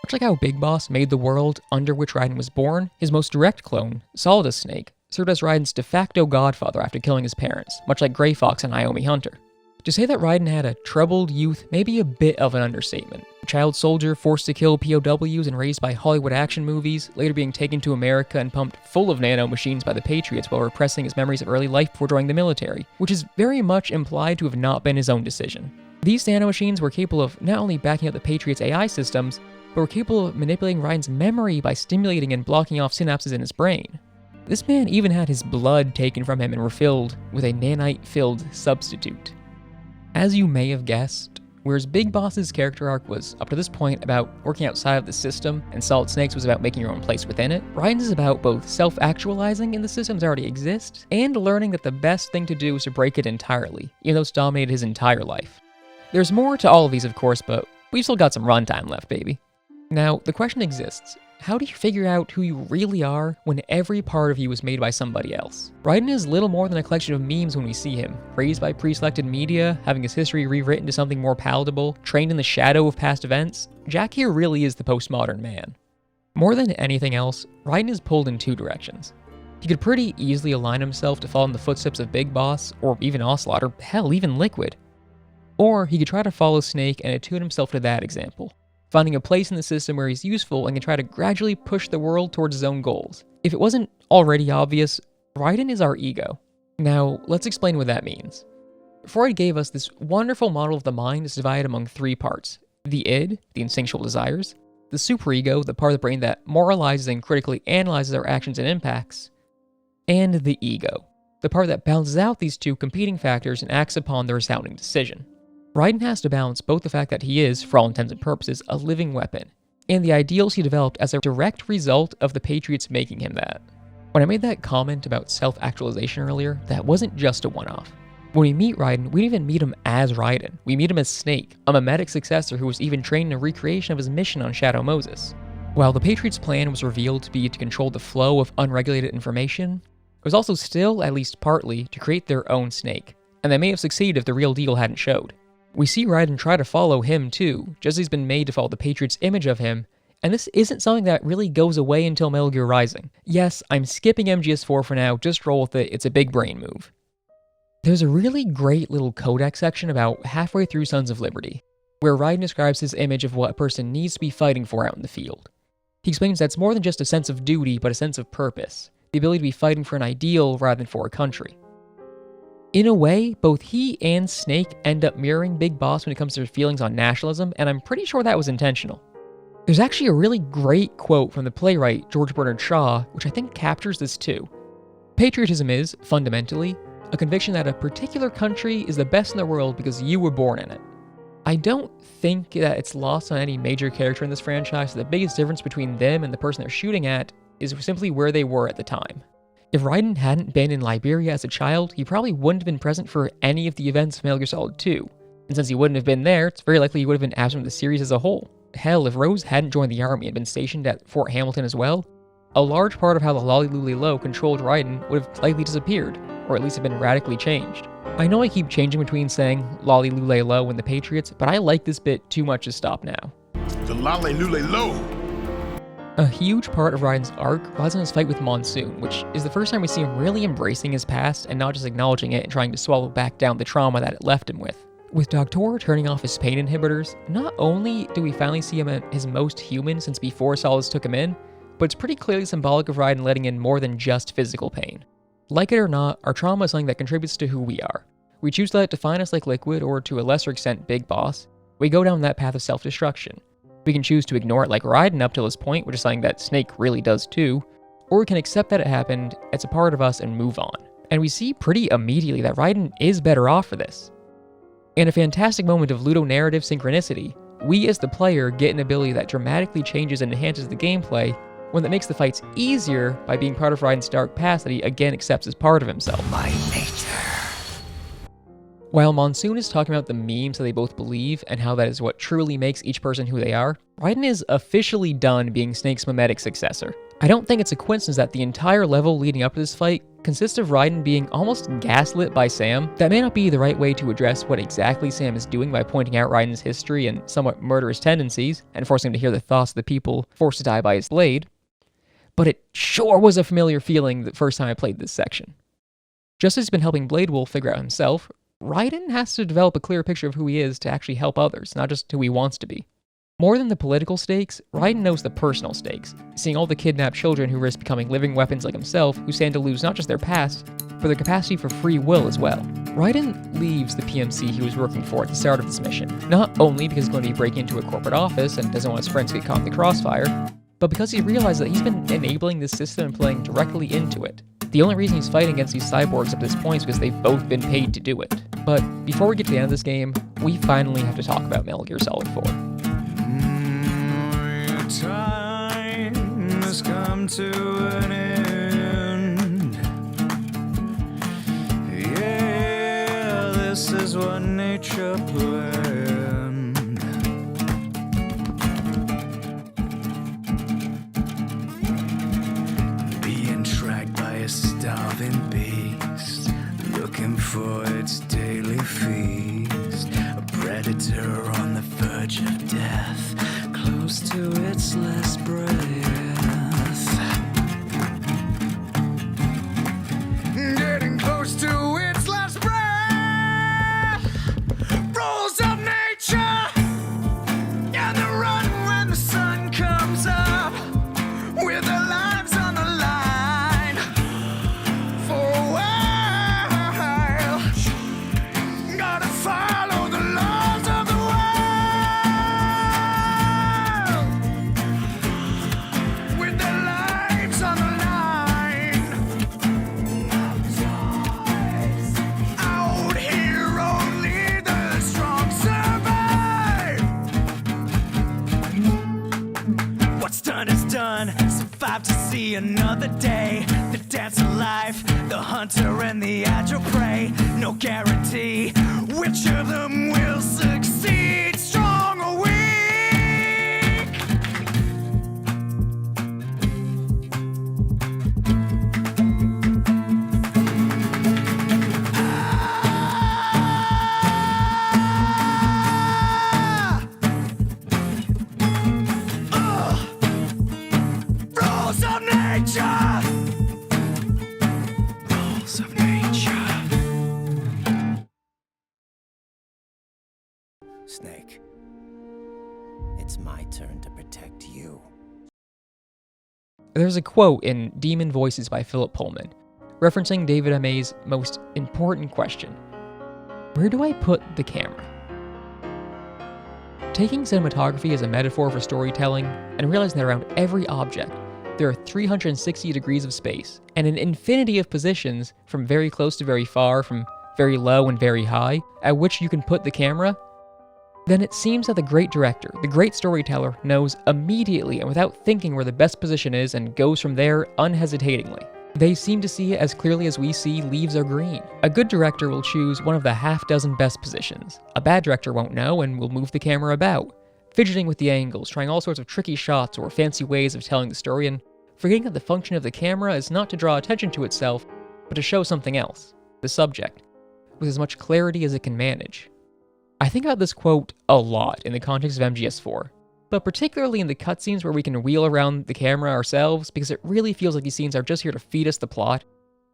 Much like how Big Boss made the world under which Raiden was born, his most direct clone, Solid Snake, served as Raiden's de facto godfather after killing his parents, much like Grey Fox and Naomi Hunter. To say that Raiden had a troubled youth may be a bit of an understatement. A child soldier forced to kill POWs and raised by Hollywood action movies, later being taken to America and pumped full of nano-machines by the Patriots while repressing his memories of early life before joining the military, which is very much implied to have not been his own decision. These nano-machines were capable of not only backing up the Patriots' AI systems, but were capable of manipulating Raiden's memory by stimulating and blocking off synapses in his brain. This man even had his blood taken from him and refilled with a nanite-filled substitute. As you may have guessed, whereas Big Boss's character arc was, up to this point, about working outside of the system, and Solid Snake's was about making your own place within it, Raiden's is about both self-actualizing in the systems that already exist, and learning that the best thing to do is to break it entirely, even though it's dominated his entire life. There's more to all of these, of course, but we've still got some runtime left, baby. Now, the question exists. How do you figure out who you really are when every part of you was made by somebody else? Raiden is little more than a collection of memes when we see him, raised by pre-selected media, having his history rewritten to something more palatable, trained in the shadow of past events. Jack here really is the postmodern man. More than anything else, Raiden is pulled in two directions. He could pretty easily align himself to follow in the footsteps of Big Boss, or even Ocelot, or hell, even Liquid. Or he could try to follow Snake and attune himself to that example, finding a place in the system where he's useful and can try to gradually push the world towards his own goals. If it wasn't already obvious, Raiden is our ego. Now, let's explain what that means. Freud gave us this wonderful model of the mind that's divided among three parts: the id, the instinctual desires; the superego, the part of the brain that moralizes and critically analyzes our actions and impacts; and the ego, the part that balances out these two competing factors and acts upon the resounding decision. Raiden has to balance both the fact that he is, for all intents and purposes, a living weapon, and the ideals he developed as a direct result of the Patriots making him that. When I made that comment about self-actualization earlier, that wasn't just a one-off. When we meet Raiden, we don't even meet him as Raiden. We meet him as Snake, a mimetic successor who was even trained in a recreation of his mission on Shadow Moses. While the Patriots' plan was revealed to be to control the flow of unregulated information, it was also still, at least partly, to create their own Snake, and they may have succeeded if the real deal hadn't showed. We see Raiden try to follow him too, just as he's been made to follow the Patriots' image of him, and this isn't something that really goes away until Metal Gear Rising. Yes, I'm skipping MGS4 for now, just roll with it, it's a big brain move. There's a really great little codex section about halfway through Sons of Liberty, where Raiden describes his image of what a person needs to be fighting for out in the field. He explains that it's more than just a sense of duty, but a sense of purpose, the ability to be fighting for an ideal rather than for a country. In a way, both he and Snake end up mirroring Big Boss when it comes to their feelings on nationalism, and I'm pretty sure that was intentional. There's actually a really great quote from the playwright George Bernard Shaw, which I think captures this too. Patriotism is, fundamentally, a conviction that a particular country is the best in the world because you were born in it. I don't think that it's lost on any major character in this franchise that the biggest difference between them and the person they're shooting at is simply where they were at the time. If Raiden hadn't been in Liberia as a child, he probably wouldn't have been present for any of the events of Metal Gear Solid 2. And since he wouldn't have been there, it's very likely he would have been absent from the series as a whole. Hell, if Rose hadn't joined the army and been stationed at Fort Hamilton as well, a large part of how the Lolly Lule Lo controlled Raiden would have likely disappeared, or at least have been radically changed. I know I keep changing between saying Lolly Lule Lo and the Patriots, but I like this bit too much to stop now. The Lolly Lule Lo! A huge part of Raiden's arc lies in his fight with Monsoon, which is the first time we see him really embracing his past and not just acknowledging it and trying to swallow back down the trauma that it left him with. With Dr. turning off his pain inhibitors, not only do we finally see him at his most human since before Solids took him in, but it's pretty clearly symbolic of Raiden letting in more than just physical pain. Like it or not, our trauma is something that contributes to who we are. We choose to let it define us like Liquid, or to a lesser extent Big Boss. We go down that path of self-destruction. We can choose to ignore it like Raiden up till this point, which is something that Snake really does too, or we can accept that it happened, it's a part of us, and move on. And we see pretty immediately that Raiden is better off for this. In a fantastic moment of ludonarrative synchronicity, we as the player get an ability that dramatically changes and enhances the gameplay, one that makes the fights easier by being part of Raiden's dark past that he again accepts as part of himself. My nature. While Monsoon is talking about the memes that they both believe and how that is what truly makes each person who they are, Raiden is officially done being Snake's mimetic successor. I don't think it's a coincidence that the entire level leading up to this fight consists of Raiden being almost gaslit by Sam. That may not be the right way to address what exactly Sam is doing by pointing out Raiden's history and somewhat murderous tendencies, and forcing him to hear the thoughts of the people forced to die by his blade, but it sure was a familiar feeling the first time I played this section. Just as he's been helping Blade Wolf figure out himself, Raiden has to develop a clear picture of who he is to actually help others, not just who he wants to be. More than the political stakes, Raiden knows the personal stakes, seeing all the kidnapped children who risk becoming living weapons like himself, who stand to lose not just their past, but their capacity for free will as well. Raiden leaves the PMC he was working for at the start of this mission, not only because he's going to be breaking into a corporate office and doesn't want his friends to get caught in the crossfire, but because he realized that he's been enabling this system and playing directly into it. The only reason he's fighting against these cyborgs up to this point is because they've both been paid to do it. But before we get to the end of this game, we finally have to talk about Metal Gear Solid 4. Time has come to an end. Yeah, this is what nature planned. Being tracked by a starving beast, looking for its daily feast. A predator on the verge of death, close to its last breath. Getting close to its last breath. Rules of nature. And they run when the sun comes up, with their lives on the line. For a while, gotta follow the laws of the world, with their lives on the line. Out here only the strong survive. What's done is done. Survive to see another day. The dance of life, the hunter and the agile prey. No guarantee which of them will succeed, strong or weak. Rules of nature. Rules of nature. Snake, it's my turn to protect you. There's a quote in Demon Voices by Philip Pullman, referencing David M.A.'s most important question: where do I put the camera? Taking cinematography as a metaphor for storytelling, and realizing that around every object, there are 360 degrees of space, and an infinity of positions from very close to very far, from very low and very high, at which you can put the camera, then it seems that the great director, the great storyteller, knows immediately and without thinking where the best position is and goes from there unhesitatingly. They seem to see it as clearly as we see leaves are green. A good director will choose one of the half-dozen best positions. A bad director won't know and will move the camera about, fidgeting with the angles, trying all sorts of tricky shots or fancy ways of telling the story, and forgetting that the function of the camera is not to draw attention to itself, but to show something else, the subject, with as much clarity as it can manage. I think about this quote a lot in the context of MGS4, but particularly in the cutscenes where we can wheel around the camera ourselves, because it really feels like these scenes are just here to feed us the plot,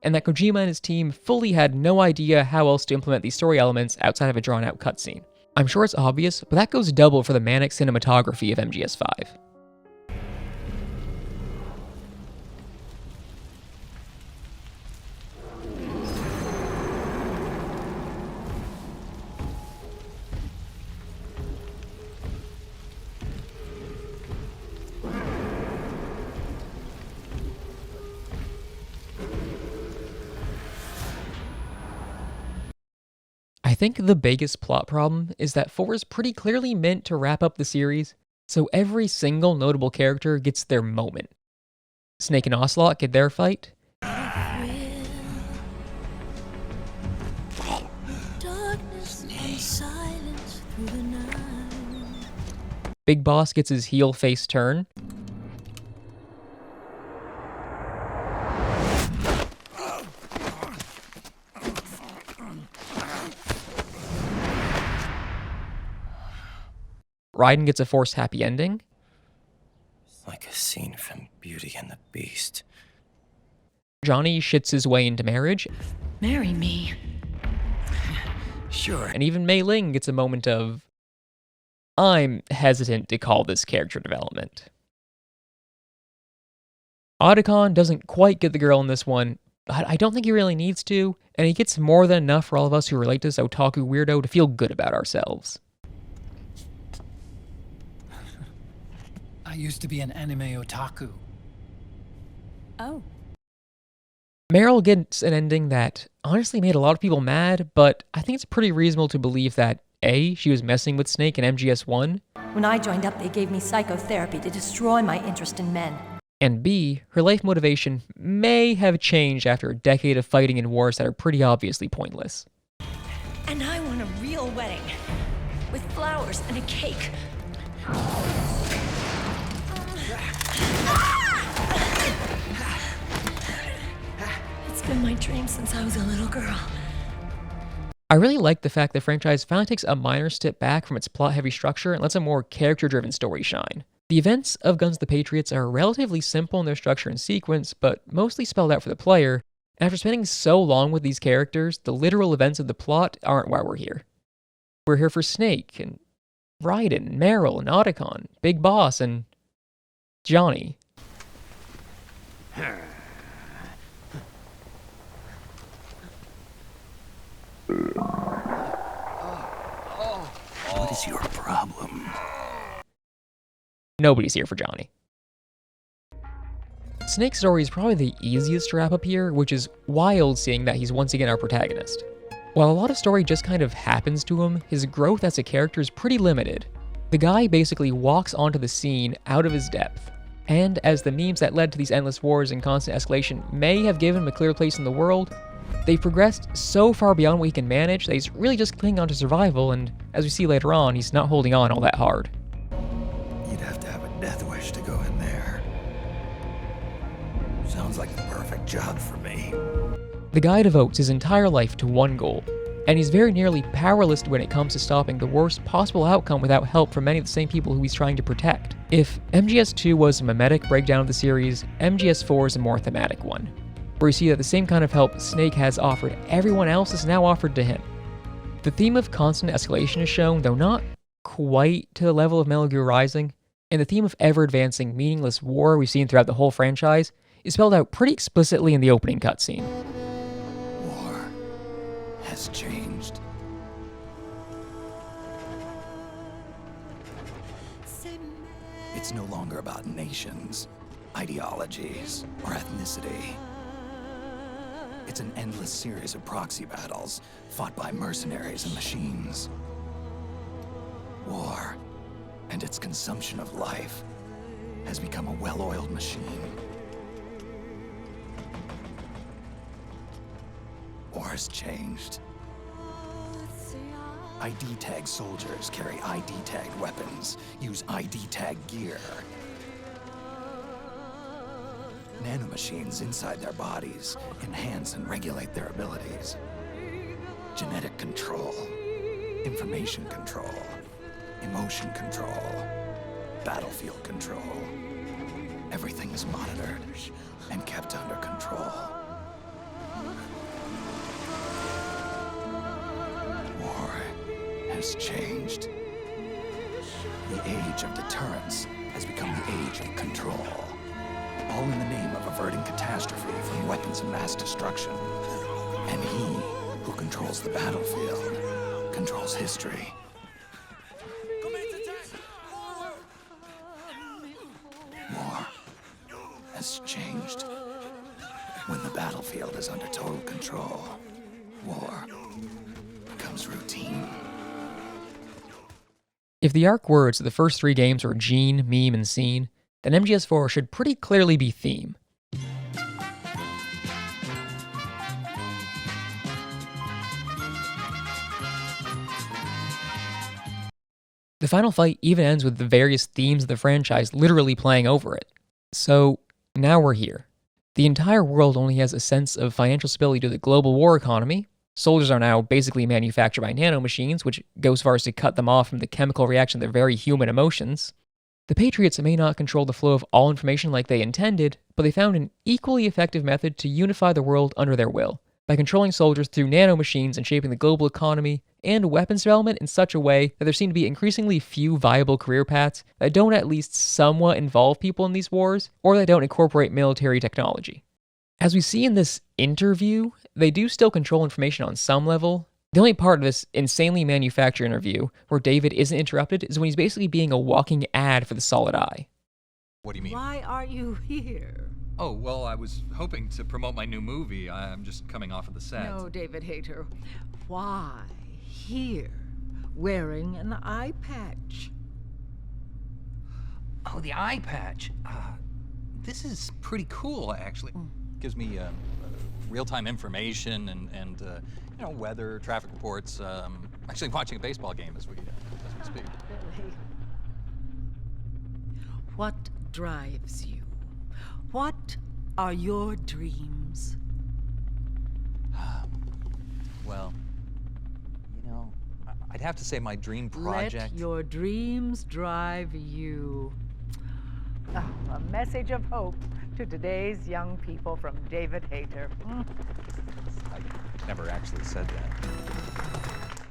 and that Kojima and his team fully had no idea how else to implement these story elements outside of a drawn-out cutscene. I'm sure it's obvious, but that goes double for the manic cinematography of MGS5. I think the biggest plot problem is that 4 is pretty clearly meant to wrap up the series, so every single notable character gets their moment. Snake and Ocelot get their fight. Big Boss gets his heel face turn. Raiden gets a forced happy ending. Like a scene from Beauty and the Beast. Johnny shits his way into marriage. Marry me. Sure. And even Mei Ling gets a moment of, I'm hesitant to call this character development. Otacon doesn't quite get the girl in this one, but I don't think he really needs to, and he gets more than enough for all of us who relate to this otaku weirdo to feel good about ourselves. I used to be an anime otaku. Oh. Meryl gets an ending that honestly made a lot of people mad, but I think it's pretty reasonable to believe that A, she was messing with Snake in MGS1. When I joined up, they gave me psychotherapy to destroy my interest in men. And B, her life motivation may have changed after a decade of fighting in wars that are pretty obviously pointless. And I want a real wedding. With flowers and a cake. It's been my dream since I was a little girl. I really like the fact the franchise finally takes a minor step back from its plot-heavy structure and lets a more character-driven story shine. The events of Guns of the Patriots are relatively simple in their structure and sequence, but mostly spelled out for the player. And after spending so long with these characters, the literal events of the plot aren't why we're here. We're here for Snake, and Raiden, and Meryl, and Otacon, Big Boss, and Johnny. What is your problem? Nobody's here for Johnny. Snake's story is probably the easiest to wrap up here, which is wild seeing that he's once again our protagonist. While a lot of story just kind of happens to him, his growth as a character is pretty limited. The guy basically walks onto the scene out of his depth. And as the memes that led to these endless wars and constant escalation may have given him a clear place in the world, they've progressed so far beyond what he can manage that he's really just clinging on to survival, and as we see later on, he's not holding on all that hard. You'd have to have a death wish to go in there. Sounds like the perfect job for me. The guy devotes his entire life to one goal, and he's very nearly powerless when it comes to stopping the worst possible outcome without help from many of the same people who he's trying to protect. If MGS2 was a mimetic breakdown of the series, MGS4 is a more thematic one, where you see that the same kind of help Snake has offered everyone else is now offered to him. The theme of constant escalation is shown, though not quite to the level of Metal Gear Rising, and the theme of ever-advancing, meaningless war we've seen throughout the whole franchise is spelled out pretty explicitly in the opening cutscene. War has changed. It's no longer about nations, ideologies, or ethnicity. It's an endless series of proxy battles fought by mercenaries and machines. War and its consumption of life has become a well-oiled machine. War has changed. ID tag soldiers carry ID tagged weapons, use ID tag gear. Nanomachines inside their bodies enhance and regulate their abilities. Genetic control, information control, emotion control, battlefield control. Everything is monitored and kept under control. War has changed. The age of deterrence has become the age of control. All in the name of averting catastrophe from weapons of mass destruction. And he who controls the battlefield controls history. War has changed. When the battlefield is under total control, war becomes routine. If the arc words of the first three games were gene, meme, and scene, then MGS4 should pretty clearly be theme. The final fight even ends with the various themes of the franchise literally playing over it. So, now we're here. The entire world only has a sense of financial stability due to the global war economy. Soldiers are now basically manufactured by nanomachines, which goes as far as to cut them off from the chemical reaction of their very human emotions. The Patriots may not control the flow of all information like they intended, but they found an equally effective method to unify the world under their will. by controlling soldiers through nanomachines and shaping the global economy and weapons development in such a way that there seem to be increasingly few viable career paths that don't at least somewhat involve people in these wars, or that don't incorporate military technology. As we see in this interview, they do still control information on some level. The only part of this insanely manufactured interview where David isn't interrupted is when he's basically being a walking ad for the Solid Eye. What do you mean? Why are you here? Oh, well, I was hoping to promote my new movie. I'm just coming off of the set. No, David Hayter. Why here, wearing an eye patch? Oh, the eye patch. This is pretty cool, actually. Gives me real-time information and weather, traffic reports. Actually watching a baseball game as we speak. Really? What drives you? What are your dreams? Well, I'd have to say my dream project. Let your dreams drive you. Oh, a message of hope to today's young people from David Hayter. I never actually said that.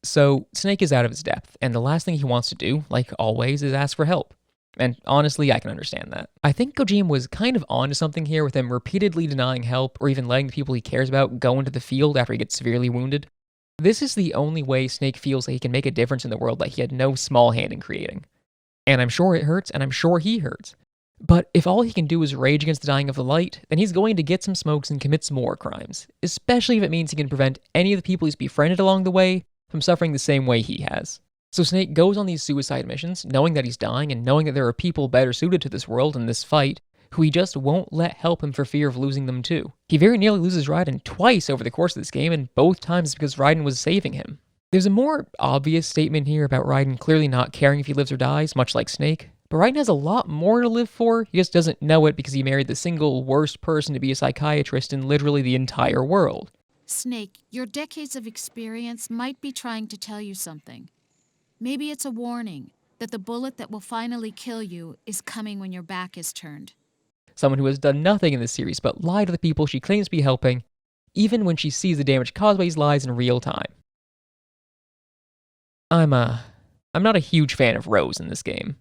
So, Snake is out of his depth, and the last thing he wants to do, like always, is ask for help. And honestly, I can understand that. I think Kojima was kind of onto something here with him repeatedly denying help or even letting the people he cares about go into the field after he gets severely wounded. This is the only way Snake feels that he can make a difference in the world that he had no small hand in creating. And I'm sure it hurts, and I'm sure he hurts. But if all he can do is rage against the dying of the light, then he's going to get some smokes and commit some more crimes, especially if it means he can prevent any of the people he's befriended along the way from suffering the same way he has. So Snake goes on these suicide missions, knowing that he's dying and knowing that there are people better suited to this world and this fight, who he just won't let help him for fear of losing them too. He very nearly loses Raiden twice over the course of this game, and both times it's because Raiden was saving him. There's a more obvious statement here about Raiden clearly not caring if he lives or dies, much like Snake, but Raiden has a lot more to live for. He just doesn't know it because he married the single worst person to be a psychiatrist in literally the entire world. Snake, your decades of experience might be trying to tell you something. Maybe it's a warning that the bullet that will finally kill you is coming when your back is turned. Someone who has done nothing in this series but lie to the people she claims to be helping, even when she sees the damage caused by his lies in real time. I'm not a huge fan of Rose in this game.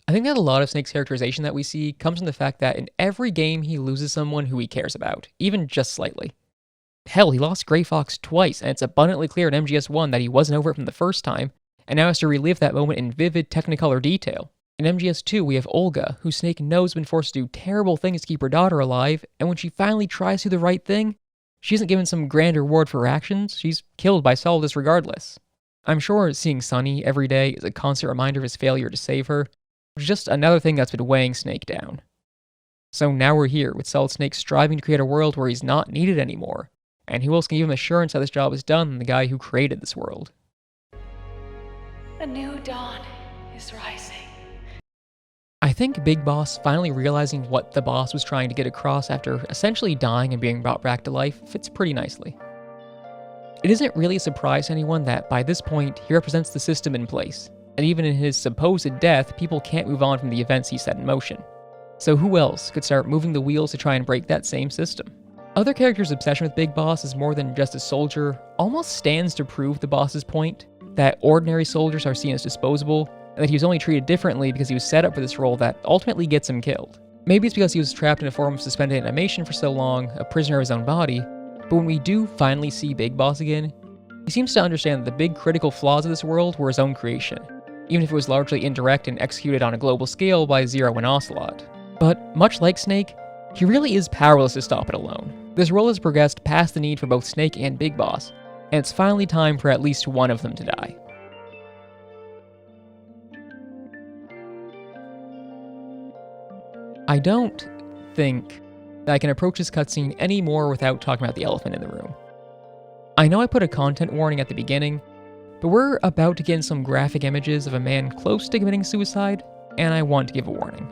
I think that a lot of Snake's characterization that we see comes from the fact that in every game he loses someone who he cares about, even just slightly. Hell, he lost Grey Fox twice, and it's abundantly clear in MGS1 that he wasn't over it from the first time, and now has to relive that moment in vivid Technicolor detail. In MGS2, we have Olga, who Snake knows has been forced to do terrible things to keep her daughter alive, and when she finally tries to do the right thing, she isn't given some grand reward for her actions, she's killed by Solidus regardless. I'm sure seeing Sunny every day is a constant reminder of his failure to save her, which is just another thing that's been weighing Snake down. So now we're here, with Solid Snake striving to create a world where he's not needed anymore, and who else can give him assurance that this job is done than the guy who created this world? A new dawn is rising. I think Big Boss finally realizing what the boss was trying to get across after essentially dying and being brought back to life fits pretty nicely. It isn't really a surprise to anyone that by this point he represents the system in place, and even in his supposed death, people can't move on from the events he set in motion. So who else could start moving the wheels to try and break that same system? Other characters' obsession with Big Boss is more than just a soldier, almost stands to prove the boss's point, that ordinary soldiers are seen as disposable, and that he was only treated differently because he was set up for this role that ultimately gets him killed. Maybe it's because he was trapped in a form of suspended animation for so long, a prisoner of his own body, but when we do finally see Big Boss again, he seems to understand that the big critical flaws of this world were his own creation, even if it was largely indirect and executed on a global scale by Zero and Ocelot. But much like Snake, he really is powerless to stop it alone. This world has progressed past the need for both Snake and Big Boss, and it's finally time for at least one of them to die. I don't think that I can approach this cutscene anymore without talking about the elephant in the room. I know I put a content warning at the beginning, but we're about to get in some graphic images of a man close to committing suicide, and I want to give a warning.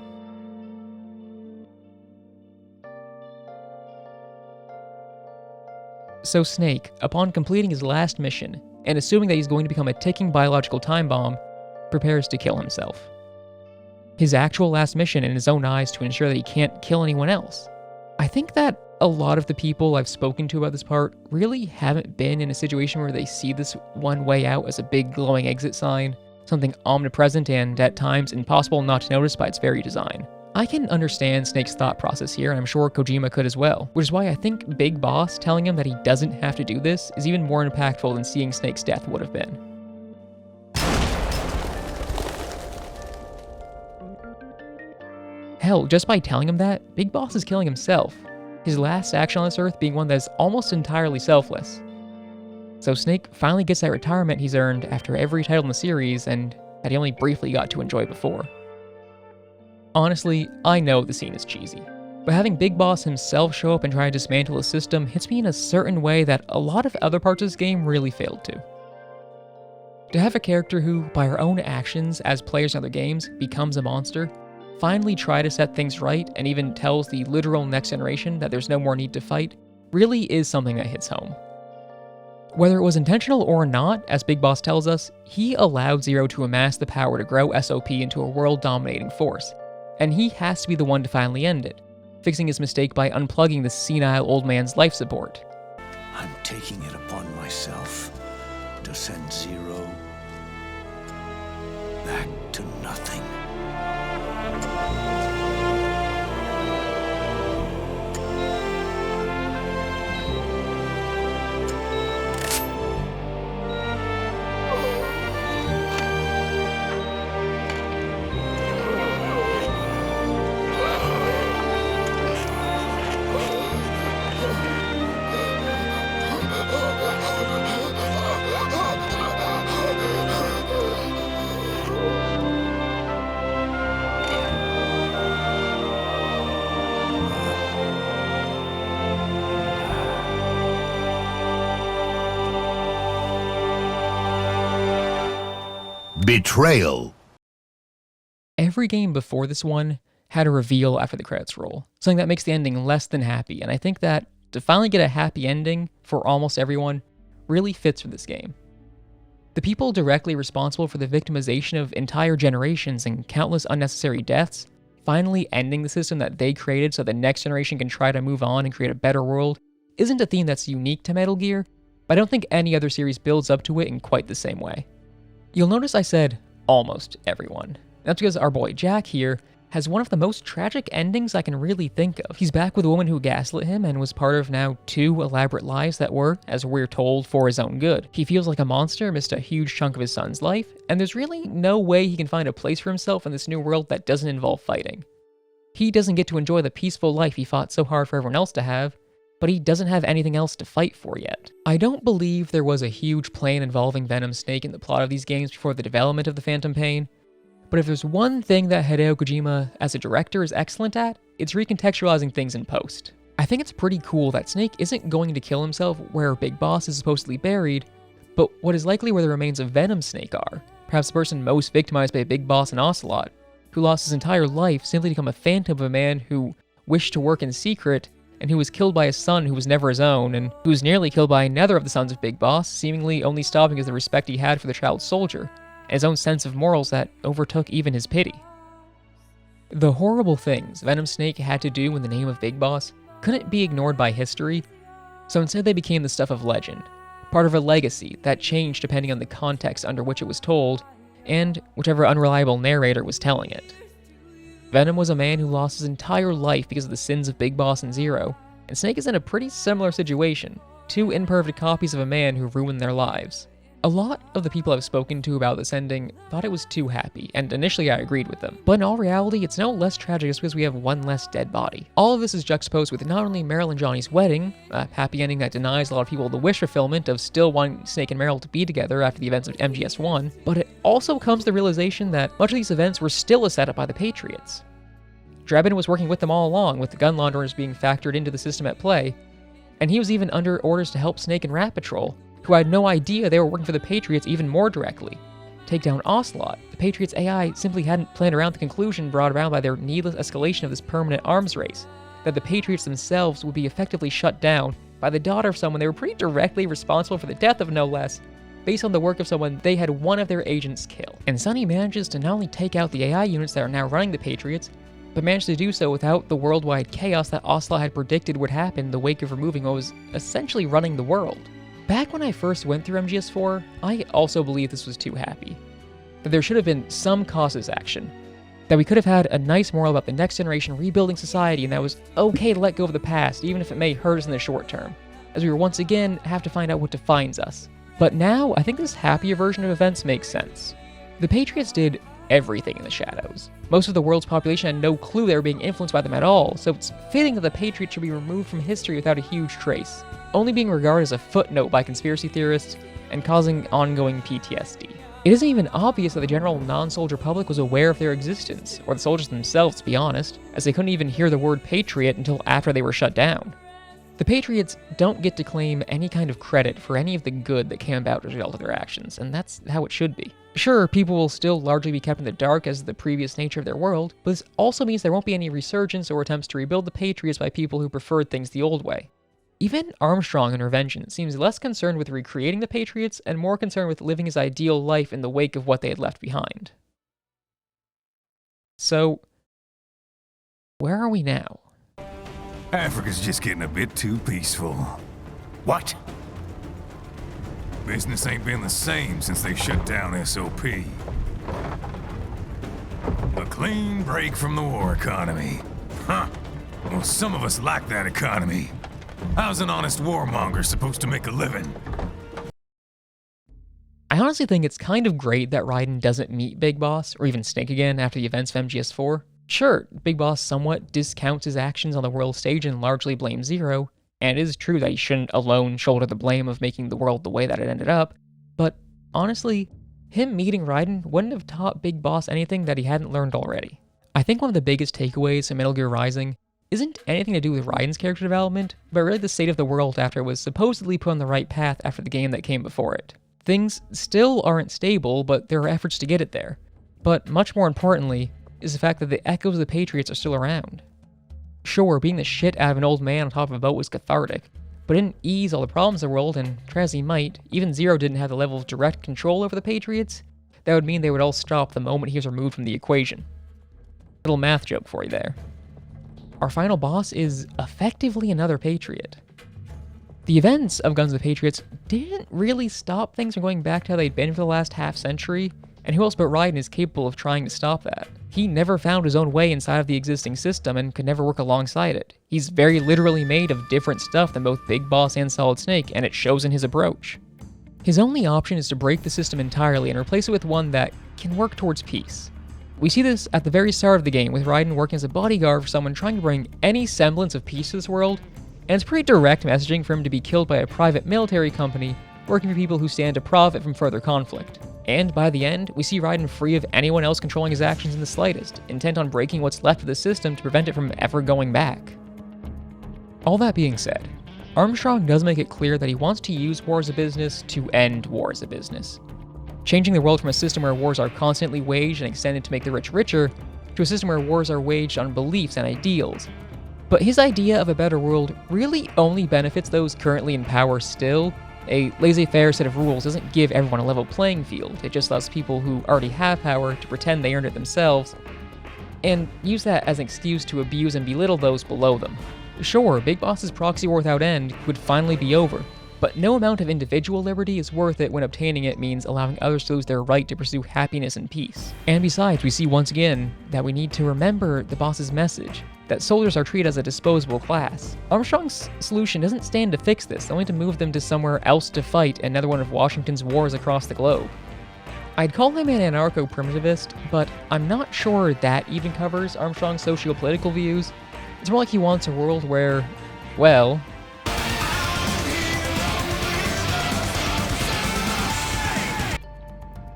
So Snake, upon completing his last mission, and assuming that he's going to become a ticking biological time bomb, prepares to kill himself. his actual last mission in his own eyes to ensure that he can't kill anyone else. I think that a lot of the people I've spoken to about this part really haven't been in a situation where they see this one way out as a big glowing exit sign, something omnipresent and, at times, impossible not to notice by its very design. I can understand Snake's thought process here, and I'm sure Kojima could as well, which is why I think Big Boss telling him that he doesn't have to do this is even more impactful than seeing Snake's death would have been. Hell, just by telling him that, Big Boss is killing himself, his last action on this earth being one that is almost entirely selfless. So Snake finally gets that retirement he's earned after every title in the series and that he only briefly got to enjoy before. Honestly, I know the scene is cheesy, but having Big Boss himself show up and try to dismantle the system hits me in a certain way that a lot of other parts of this game really failed to. To have a character who, by her own actions as players in other games, becomes a monster, finally try to set things right, and even tells the literal next generation that there's no more need to fight, really is something that hits home. Whether it was intentional or not, as Big Boss tells us, he allowed Zero to amass the power to grow SOP into a world-dominating force, and he has to be the one to finally end it, fixing his mistake by unplugging the senile old man's life support. I'm taking it upon myself to send Zero back to nothing. Betrayal. Every game before this one had a reveal after the credits roll, something that makes the ending less than happy, and I think that to finally get a happy ending for almost everyone really fits for this game. The people directly responsible for the victimization of entire generations and countless unnecessary deaths, finally ending the system that they created so the next generation can try to move on and create a better world, isn't a theme that's unique to Metal Gear, but I don't think any other series builds up to it in quite the same way. You'll notice I said almost everyone. That's because our boy Jack here has one of the most tragic endings I can really think of. He's back with a woman who gaslit him and was part of now 2 elaborate lies that were, as we're told, for his own good. He feels like a monster, missed a huge chunk of his son's life, and there's really no way he can find a place for himself in this new world that doesn't involve fighting. He doesn't get to enjoy the peaceful life he fought so hard for everyone else to have, but he doesn't have anything else to fight for yet. I don't believe there was a huge plan involving Venom Snake in the plot of these games before the development of the Phantom Pain, but if there's one thing that Hideo Kojima as a director is excellent at, it's recontextualizing things in post. I think it's pretty cool that Snake isn't going to kill himself where Big Boss is supposedly buried, but what is likely where the remains of Venom Snake are, perhaps the person most victimized by Big Boss and Ocelot, who lost his entire life simply to become a phantom of a man who wished to work in secret and who was killed by a son who was never his own, and who was nearly killed by another of the sons of Big Boss, seemingly only stopping because of the respect he had for the child soldier, and his own sense of morals that overtook even his pity. The horrible things Venom Snake had to do in the name of Big Boss couldn't be ignored by history, so instead they became the stuff of legend, part of a legacy that changed depending on the context under which it was told, and whichever unreliable narrator was telling it. Venom was a man who lost his entire life because of the sins of Big Boss and Zero, and Snake is in a pretty similar situation, 2 imperfect copies of a man who ruined their lives. A lot of the people I've spoken to about this ending thought it was too happy, and initially I agreed with them. But in all reality, it's no less tragic just because we have 1 less dead body. All of this is juxtaposed with not only Meryl and Johnny's wedding, a happy ending that denies a lot of people the wish fulfillment of still wanting Snake and Meryl to be together after the events of MGS1, but it also comes to the realization that much of these events were still a setup by the Patriots. Drebin was working with them all along, with the gun launderers being factored into the system at play, and he was even under orders to help Snake and Rat Patrol, who had no idea they were working for the Patriots even more directly. Take down Ocelot. The Patriots' AI simply hadn't planned around the conclusion brought about by their needless escalation of this permanent arms race, that the Patriots themselves would be effectively shut down by the daughter of someone they were pretty directly responsible for the death of, no less, based on the work of someone they had one of their agents kill. And Sunny manages to not only take out the AI units that are now running the Patriots, but managed to do so without the worldwide chaos that Ocelot had predicted would happen in the wake of removing what was essentially running the world. Back when I first went through MGS4, I also believed this was too happy. That there should have been some causes action. That we could have had a nice moral about the next generation rebuilding society, and that it was okay to let go of the past, even if it may hurt us in the short term, as we will once again have to find out what defines us. But now, I think this happier version of events makes sense. The Patriots did everything in the shadows. Most of the world's population had no clue they were being influenced by them at all, so it's fitting that the Patriots should be removed from history without a huge trace, only being regarded as a footnote by conspiracy theorists and causing ongoing PTSD. It isn't even obvious that the general non-soldier public was aware of their existence, or the soldiers themselves, to be honest, as they couldn't even hear the word Patriot until after they were shut down. The Patriots don't get to claim any kind of credit for any of the good that came about as a result of their actions, and that's how it should be. Sure, people will still largely be kept in the dark as the previous nature of their world, but this also means there won't be any resurgence or attempts to rebuild the Patriots by people who preferred things the old way. Even Armstrong in Revengeance seems less concerned with recreating the Patriots and more concerned with living his ideal life in the wake of what they had left behind. So, where are we now? Africa's just getting a bit too peaceful. What? Business ain't been the same since they shut down SOP. A clean break from the war economy. Huh. Well, some of us like that economy. How's an honest warmonger supposed to make a living? I honestly think it's kind of great that Raiden doesn't meet Big Boss, or even Snake again after the events of MGS4. Sure, Big Boss somewhat discounts his actions on the world stage and largely blames Zero, and it is true that he shouldn't alone shoulder the blame of making the world the way that it ended up, but honestly, him meeting Raiden wouldn't have taught Big Boss anything that he hadn't learned already. I think one of the biggest takeaways from Metal Gear Rising isn't anything to do with Raiden's character development, but really the state of the world after it was supposedly put on the right path after the game that came before it. Things still aren't stable, but there are efforts to get it there. But much more importantly, is the fact that the echoes of the Patriots are still around. Sure, being the shit out of an old man on top of a boat was cathartic, but it didn't ease all the problems of the world, and try as he might, even Zero didn't have the level of direct control over the Patriots. That would mean they would all stop the moment he was removed from the equation. Little math joke for you there. Our final boss is effectively another Patriot. The events of Guns of the Patriots didn't really stop things from going back to how they'd been for the last half-century, and who else but Raiden is capable of trying to stop that? He never found his own way inside of the existing system and could never work alongside it. He's very literally made of different stuff than both Big Boss and Solid Snake, and it shows in his approach. His only option is to break the system entirely and replace it with one that can work towards peace. We see this at the very start of the game, with Raiden working as a bodyguard for someone trying to bring any semblance of peace to this world, and it's pretty direct messaging for him to be killed by a private military company working for people who stand to profit from further conflict. And by the end, we see Raiden free of anyone else controlling his actions in the slightest, intent on breaking what's left of the system to prevent it from ever going back. All that being said, Armstrong does make it clear that he wants to use war as a business to end war as a business. Changing the world from a system where wars are constantly waged and extended to make the rich richer, to a system where wars are waged on beliefs and ideals. But his idea of a better world really only benefits those currently in power still. A laissez-faire set of rules doesn't give everyone a level playing field, it just allows people who already have power to pretend they earned it themselves, and use that as an excuse to abuse and belittle those below them. Sure, Big Boss's proxy war without end would finally be over, but no amount of individual liberty is worth it when obtaining it means allowing others to lose their right to pursue happiness and peace. And besides, we see once again that we need to remember the boss's message, that soldiers are treated as a disposable class. Armstrong's solution doesn't stand to fix this, only to move them to somewhere else to fight another one of Washington's wars across the globe. I'd call him an anarcho-primitivist, but I'm not sure that even covers Armstrong's socio-political views. It's more like he wants a world where, well,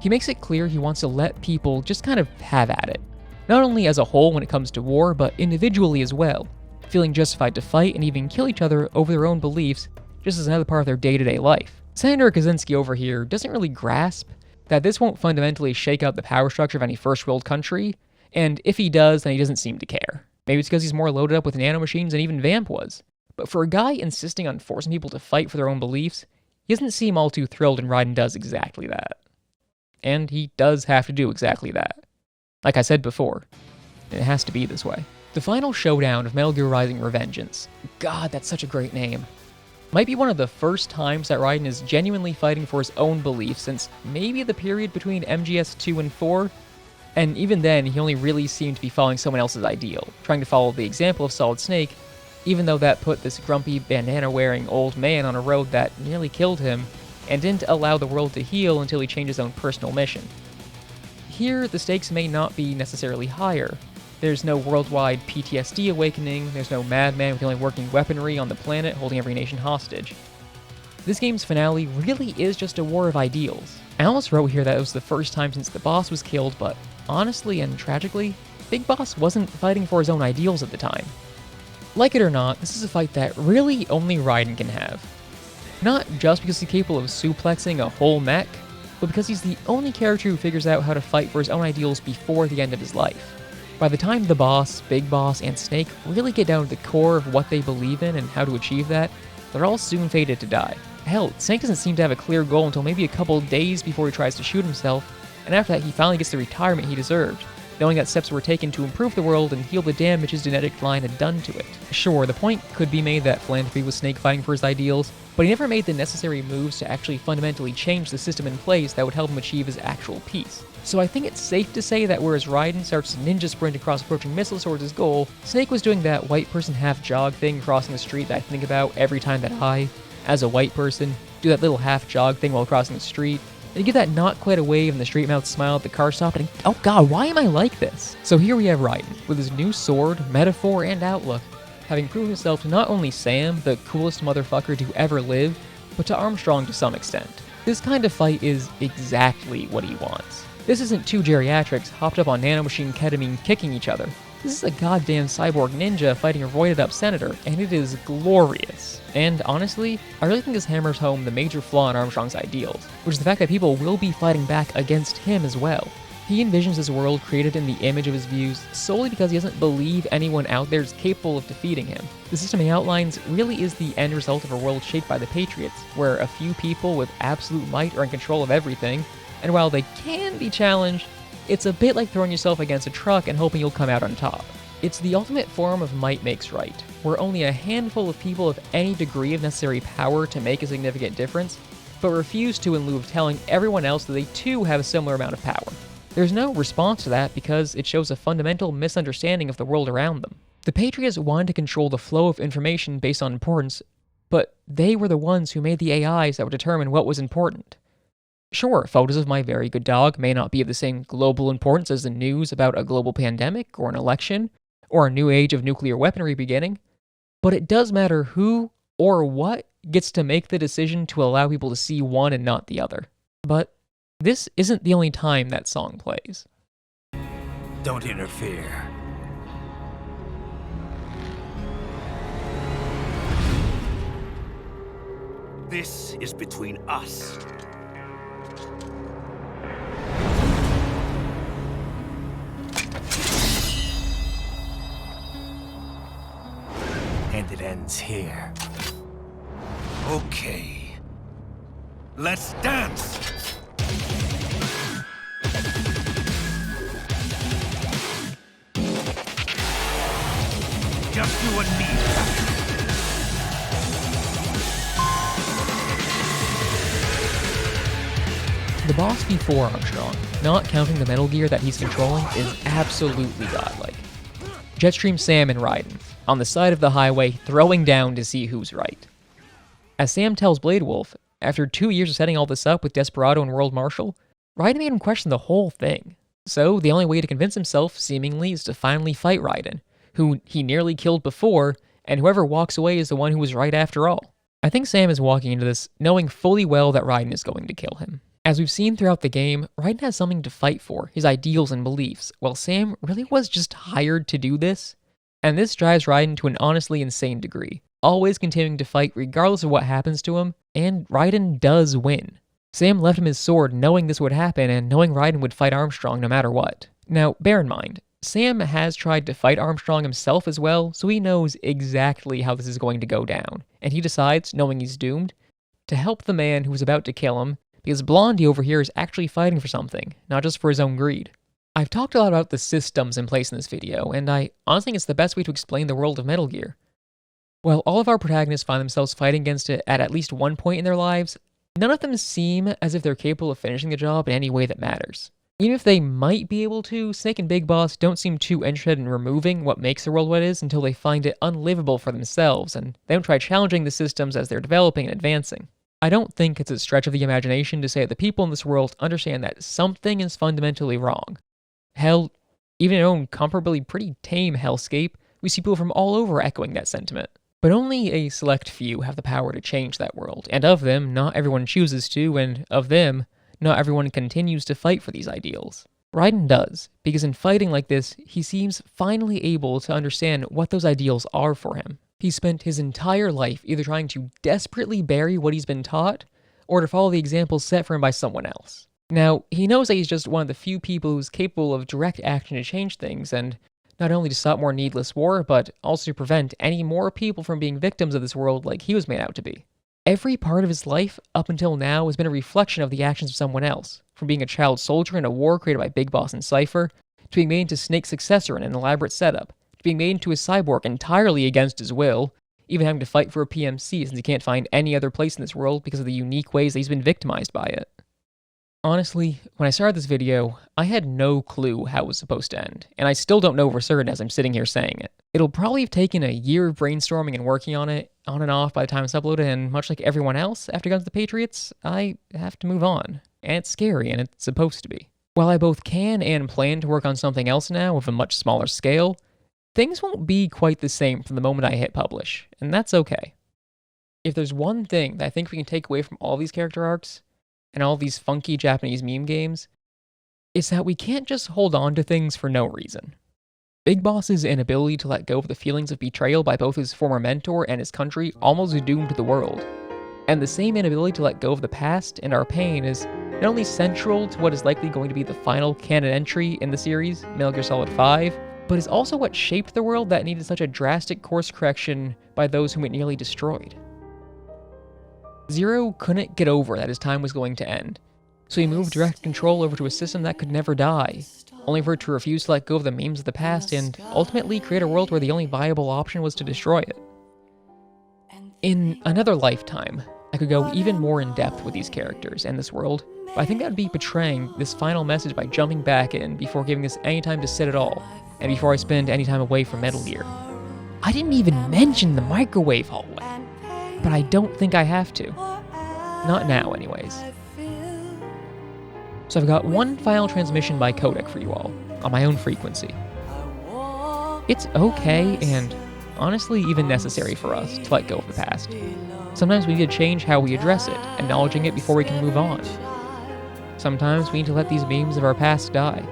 he makes it clear he wants to let people just kind of have at it. Not only as a whole when it comes to war, but individually as well, feeling justified to fight and even kill each other over their own beliefs, just as another part of their day-to-day life. Senator Kaczynski over here doesn't really grasp that this won't fundamentally shake out the power structure of any first world country, and if he does, then he doesn't seem to care. Maybe it's because he's more loaded up with nanomachines than even Vamp was. But for a guy insisting on forcing people to fight for their own beliefs, he doesn't seem all too thrilled when Raiden does exactly that. And he does have to do exactly that. Like I said before, it has to be this way. The final showdown of Metal Gear Rising: Revengeance. God, that's such a great name. Might be one of the first times that Raiden is genuinely fighting for his own beliefs since maybe the period between MGS 2 and 4, and even then he only really seemed to be following someone else's ideal, trying to follow the example of Solid Snake, even though that put this grumpy bandana-wearing old man on a road that nearly killed him, and didn't allow the world to heal until he changed his own personal mission. Here, the stakes may not be necessarily higher. There's no worldwide PTSD awakening, there's no madman with the only working weaponry on the planet holding every nation hostage. This game's finale really is just a war of ideals. I almost wrote here that it was the first time since the boss was killed, but honestly and tragically, Big Boss wasn't fighting for his own ideals at the time. Like it or not, this is a fight that really only Raiden can have. Not just because he's capable of suplexing a whole mech, but because he's the only character who figures out how to fight for his own ideals before the end of his life. By the time the boss, Big Boss, and Snake really get down to the core of what they believe in and how to achieve that, they're all soon fated to die. Hell, Snake doesn't seem to have a clear goal until maybe a couple days before he tries to shoot himself, and after that he finally gets the retirement he deserved, knowing that steps were taken to improve the world and heal the damage his genetic line had done to it. Sure, the point could be made that philanthropy was Snake fighting for his ideals, but he never made the necessary moves to actually fundamentally change the system in place that would help him achieve his actual peace. So I think it's safe to say that whereas Raiden starts to ninja sprint across approaching missiles towards his goal, Snake was doing that white person half jog thing crossing the street that I think about every time that I, as a white person, do that little half jog thing while crossing the street, and you give that not quite a wave and the straight mouth smile at the car stop, and oh god, why am I like this? So here we have Raiden, with his new sword, metaphor, and outlook, having proven himself to not only Sam, the coolest motherfucker to ever live, but to Armstrong to some extent. This kind of fight is exactly what he wants. This isn't two geriatrics hopped up on nanomachine ketamine kicking each other. This is a goddamn cyborg ninja fighting a roided up senator, and it is glorious. And honestly, I really think this hammers home the major flaw in Armstrong's ideals, which is the fact that people will be fighting back against him as well. He envisions this world created in the image of his views solely because he doesn't believe anyone out there is capable of defeating him. The system he outlines really is the end result of a world shaped by the Patriots, where a few people with absolute might are in control of everything, and while they can be challenged, it's a bit like throwing yourself against a truck and hoping you'll come out on top. It's the ultimate form of might makes right, where only a handful of people have any degree of necessary power to make a significant difference, but refuse to in lieu of telling everyone else that they too have a similar amount of power. There's no response to that because it shows a fundamental misunderstanding of the world around them. The Patriots wanted to control the flow of information based on importance, but they were the ones who made the AIs that would determine what was important. Sure, photos of my very good dog may not be of the same global importance as the news about a global pandemic or an election, or a new age of nuclear weaponry beginning, but it does matter who or what gets to make the decision to allow people to see one and not the other. But this isn't the only time that song plays. Don't interfere. This is between us. And it ends here. Okay. Let's dance! Just you and me. The boss before Armstrong, not counting the Metal Gear that he's controlling, is absolutely godlike. Jetstream Sam and Raiden, on the side of the highway, throwing down to see who's right. As Sam tells Blade Wolf, after 2 years of setting all this up with Desperado and World Marshal, Raiden made him question the whole thing. So the only way to convince himself, seemingly, is to finally fight Raiden, who he nearly killed before, and whoever walks away is the one who was right after all. I think Sam is walking into this knowing fully well that Raiden is going to kill him. As we've seen throughout the game, Raiden has something to fight for, his ideals and beliefs, while Sam really was just hired to do this. And this drives Raiden to an honestly insane degree, always continuing to fight regardless of what happens to him, and Raiden does win. Sam left him his sword knowing this would happen and knowing Raiden would fight Armstrong no matter what. Now, bear in mind, Sam has tried to fight Armstrong himself as well, so he knows exactly how this is going to go down, and he decides, knowing he's doomed, to help the man who was about to kill him, because Blondie over here is actually fighting for something, not just for his own greed. I've talked a lot about the systems in place in this video, and I honestly think it's the best way to explain the world of Metal Gear. While all of our protagonists find themselves fighting against it at least one point in their lives, none of them seem as if they're capable of finishing the job in any way that matters. Even if they might be able to, Snake and Big Boss don't seem too interested in removing what makes the world what it is until they find it unlivable for themselves, and they don't try challenging the systems as they're developing and advancing. I don't think it's a stretch of the imagination to say that the people in this world understand that something is fundamentally wrong. Hell, even in our own comparably pretty tame hellscape, we see people from all over echoing that sentiment. But only a select few have the power to change that world, and of them, not everyone chooses to, and of them, not everyone continues to fight for these ideals. Raiden does, because in fighting like this, he seems finally able to understand what those ideals are for him. He spent his entire life either trying to desperately bury what he's been taught, or to follow the examples set for him by someone else. Now, he knows that he's just one of the few people who's capable of direct action to change things, and not only to stop more needless war, but also to prevent any more people from being victims of this world like he was made out to be. Every part of his life, up until now, has been a reflection of the actions of someone else, from being a child soldier in a war created by Big Boss and Cypher, to being made into Snake's successor in an elaborate setup, to being made into a cyborg entirely against his will, even having to fight for a PMC since he can't find any other place in this world because of the unique ways that he's been victimized by it. Honestly, when I started this video, I had no clue how it was supposed to end, and I still don't know for certain as I'm sitting here saying it. It'll probably have taken a year of brainstorming and working on it, on and off by the time it's uploaded, and much like everyone else after Guns of the Patriots, I have to move on. And it's scary, and it's supposed to be. While I both can and plan to work on something else now with a much smaller scale, things won't be quite the same from the moment I hit publish, and that's okay. If there's one thing that I think we can take away from all these character arcs, and all these funky Japanese meme games, it's that we can't just hold on to things for no reason. Big Boss's inability to let go of the feelings of betrayal by both his former mentor and his country almost doomed the world. And the same inability to let go of the past and our pain is not only central to what is likely going to be the final canon entry in the series, Metal Gear Solid 5, but is also what shaped the world that needed such a drastic course correction by those whom it nearly destroyed. Zero couldn't get over that his time was going to end, so he moved direct control over to a system that could never die, only for it to refuse to let go of the memes of the past and ultimately create a world where the only viable option was to destroy it. In another lifetime, I could go even more in depth with these characters and this world, but I think that would be betraying this final message by jumping back in before giving us any time to sit at all, and before I spend any time away from Metal Gear. I didn't even mention the microwave hallway, but I don't think I have to. Not now, anyways. So I've got one final transmission by codec for you all, on my own frequency. It's okay, and honestly even necessary for us to let go of the past. Sometimes we need to change how we address it, acknowledging it before we can move on. Sometimes we need to let these memes of our past die.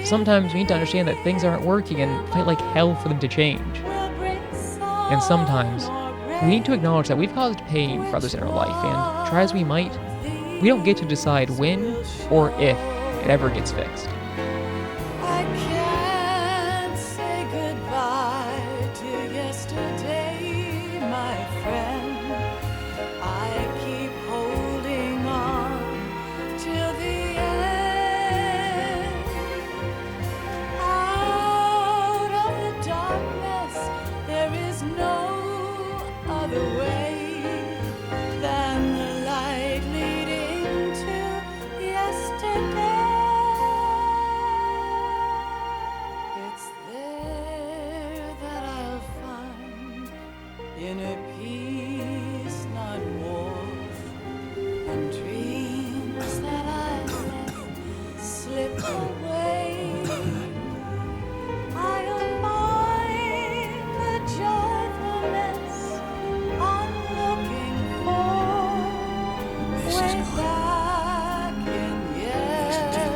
Sometimes we need to understand that things aren't working and fight like hell for them to change. And sometimes we need to acknowledge that we've caused pain for others in our life, and try as we might, we don't get to decide when or if it ever gets fixed. I can't say goodbye to yesterday, my friend. I keep holding on till the end. Out of the darkness, there is no other way than the light leading to yesterday. It's there that I'll find inner peace, not war, and dreams that I let slip away. I'll find the joyfulness I'm looking for way back in yesterday.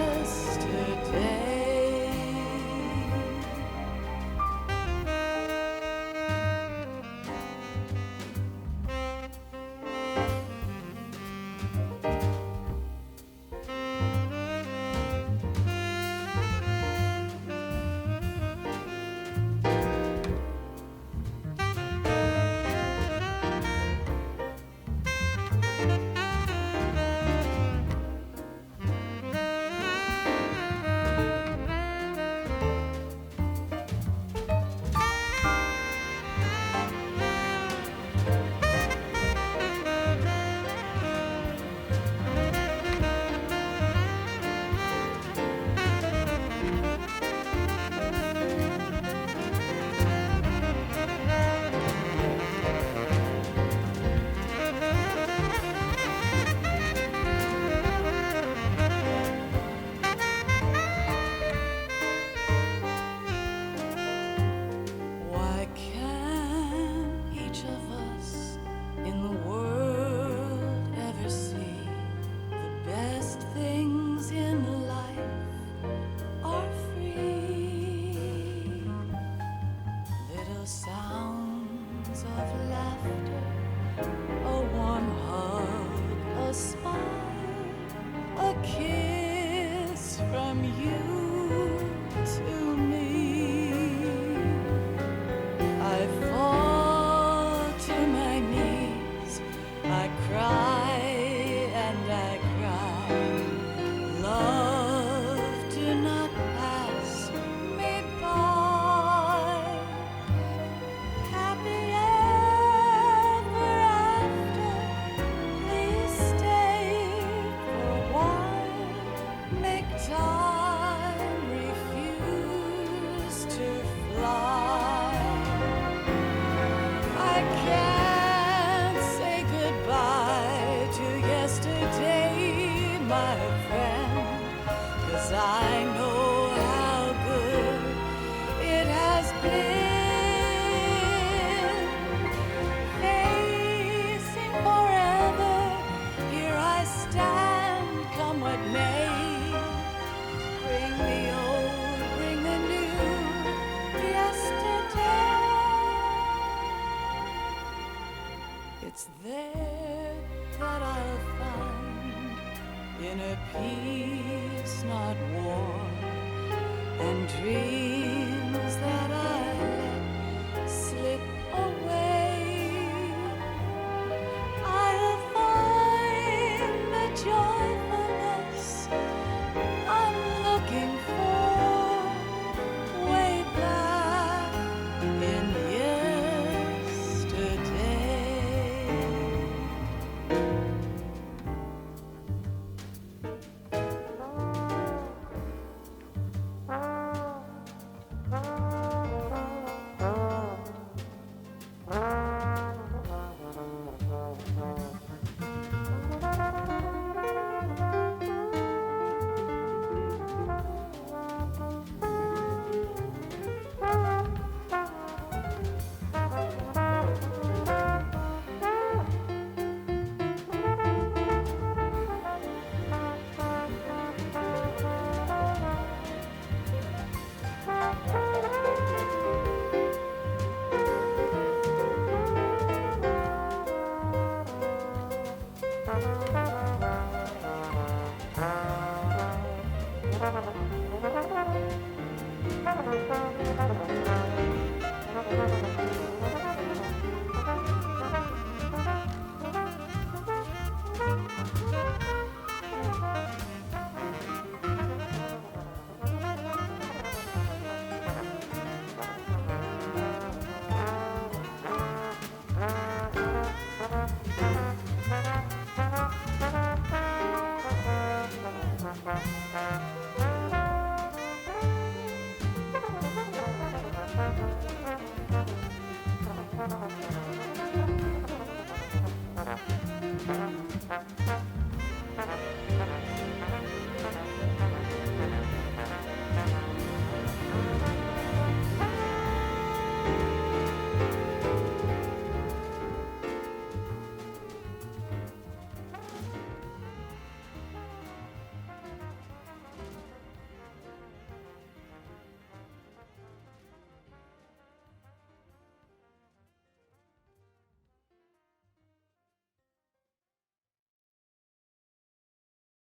peace, not war, and dreams that I let slip away. I'll find the joyfulness I'm looking for way back in yesterday.